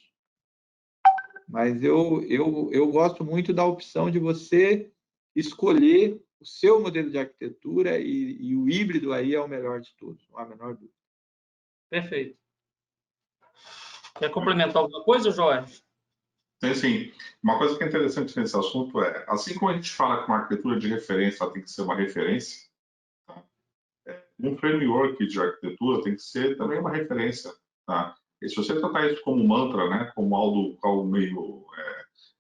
Mas eu gosto muito da opção de você escolher o seu modelo de arquitetura e o híbrido aí é o melhor de todos, não há a menor dúvida. Perfeito. Quer complementar alguma coisa, Jorge? Sim. Uma coisa que é interessante nesse assunto é, assim como a gente fala que uma arquitetura de referência tem que ser uma referência, tá? Um framework de arquitetura tem que ser também uma referência. Tá? E se você tratar isso como mantra, né, como algo meio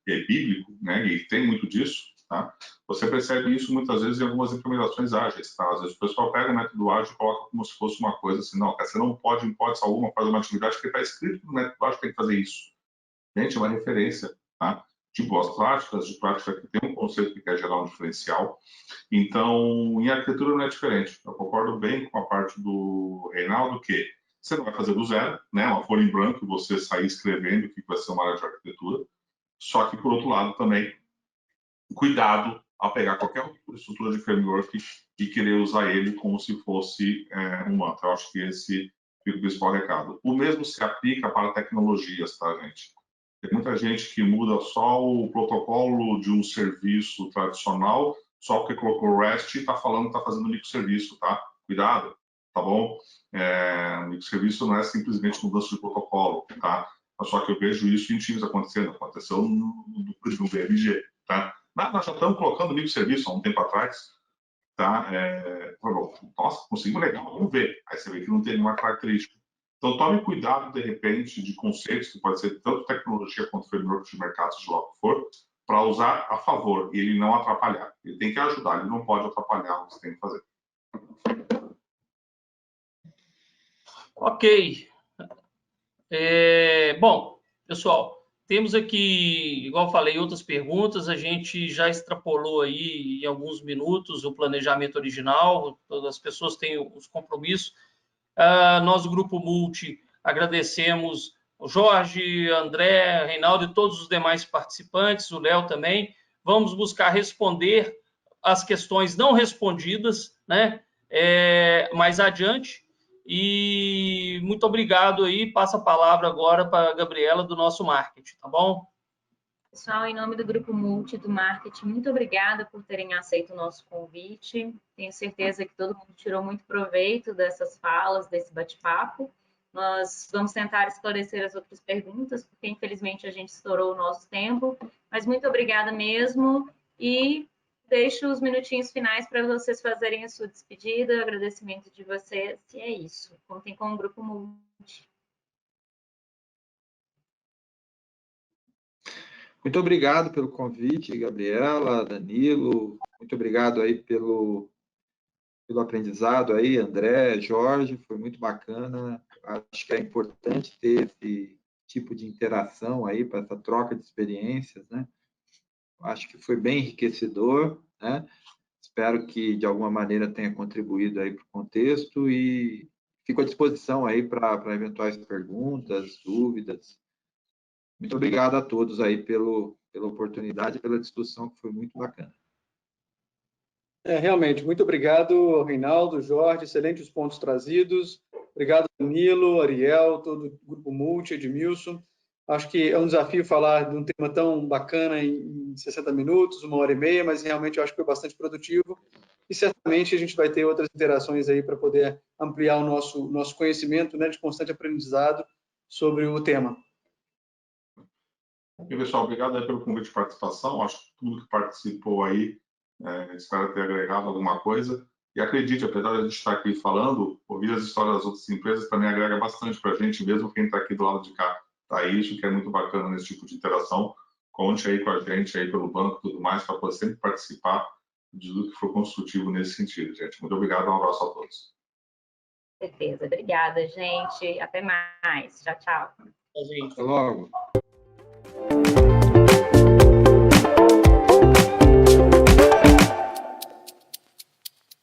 bíblico, né, e tem muito disso, tá? Você percebe isso muitas vezes em algumas implementações ágeis. Tá? Às vezes o pessoal pega o método ágil e coloca como se fosse uma coisa assim, não, você não pode, em hipótese alguma, fazer uma atividade que está escrito no método ágil, tem que fazer isso. Gente, é uma referência, tá? De boas práticas, de prática que tem um conceito que quer gerar um diferencial. Então, em arquitetura não é diferente. Eu concordo bem com a parte do Reinaldo, que você não vai fazer do zero, né? Uma folha em branco e você sair escrevendo o que vai ser uma área de arquitetura. Só que, por outro lado, também, cuidado ao pegar qualquer estrutura de framework e querer usar ele como se fosse um mantra. Eu acho que esse é o principal recado. O mesmo se aplica para tecnologias, tá, gente? Tem muita gente que muda só o protocolo de um serviço tradicional, só porque colocou REST e está falando que está fazendo microserviço, tá? Cuidado, tá bom? Microserviço não é simplesmente mudança de protocolo, tá? Só que eu vejo isso em times acontecendo. Aconteceu no BMG, tá? Nós já estamos colocando microserviço há um tempo atrás, tá? Nossa, conseguimos legal, vamos ver. Aí você vê que não tem nenhuma característica. Então, tome cuidado, de repente, de conceitos, que pode ser tanto tecnologia quanto framework de mercado, seja lá o que for, para usar a favor e ele não atrapalhar. Ele tem que ajudar, ele não pode atrapalhar o que você tem que fazer. Ok. Bom, pessoal, temos aqui, igual eu falei, outras perguntas. A gente já extrapolou aí em alguns minutos o planejamento original, todas as pessoas têm os compromissos. Nós, do Grupo Multi, agradecemos o Jorge, André, Reinaldo e todos os demais participantes, o Léo também. Vamos buscar responder as questões não respondidas, né? Mais adiante. E muito obrigado aí. Passa a palavra agora para a Gabriela, do nosso marketing, tá bom? Pessoal, em nome do Grupo Multi do Marketing, muito obrigada por terem aceito o nosso convite. Tenho certeza que todo mundo tirou muito proveito dessas falas, desse bate-papo. Nós vamos tentar esclarecer as outras perguntas, porque infelizmente a gente estourou o nosso tempo. Mas muito obrigada mesmo e deixo os minutinhos finais para vocês fazerem a sua despedida, agradecimento de vocês, e é isso. Contem com o Grupo Multi. Muito obrigado pelo convite, Gabriela, Danilo. Muito obrigado aí pelo aprendizado aí, André, Jorge. Foi muito bacana. Acho que é importante ter esse tipo de interação aí para essa troca de experiências, né? Acho que foi bem enriquecedor, né? Espero que de alguma maneira tenha contribuído aí para o contexto e fico à disposição aí para eventuais perguntas, dúvidas. Muito obrigado a todos aí pela oportunidade e pela discussão, que foi muito bacana. Realmente, muito obrigado, Reinaldo, Jorge, excelentes pontos trazidos. Obrigado, Danilo, Ariel, todo o Grupo Multi, Edmilson. Acho que é um desafio falar de um tema tão bacana em 60 minutos, 1h30, mas realmente eu acho que foi bastante produtivo. E certamente a gente vai ter outras interações aí para poder ampliar o nosso conhecimento, né, de constante aprendizado sobre o tema. E, pessoal, obrigado aí pelo convite de participação. Acho que tudo que participou aí, espero ter agregado alguma coisa. E acredite, apesar de a gente estar aqui falando, ouvir as histórias das outras empresas também agrega bastante para a gente, mesmo quem está aqui do lado de cá. Tá isso que é muito bacana nesse tipo de interação. Conte aí com a gente, aí pelo banco e tudo mais, para poder sempre participar de tudo que for construtivo nesse sentido, gente. Muito obrigado, um abraço a todos. Certeza. Obrigada, gente. Até mais. Tchau, tchau. Até logo.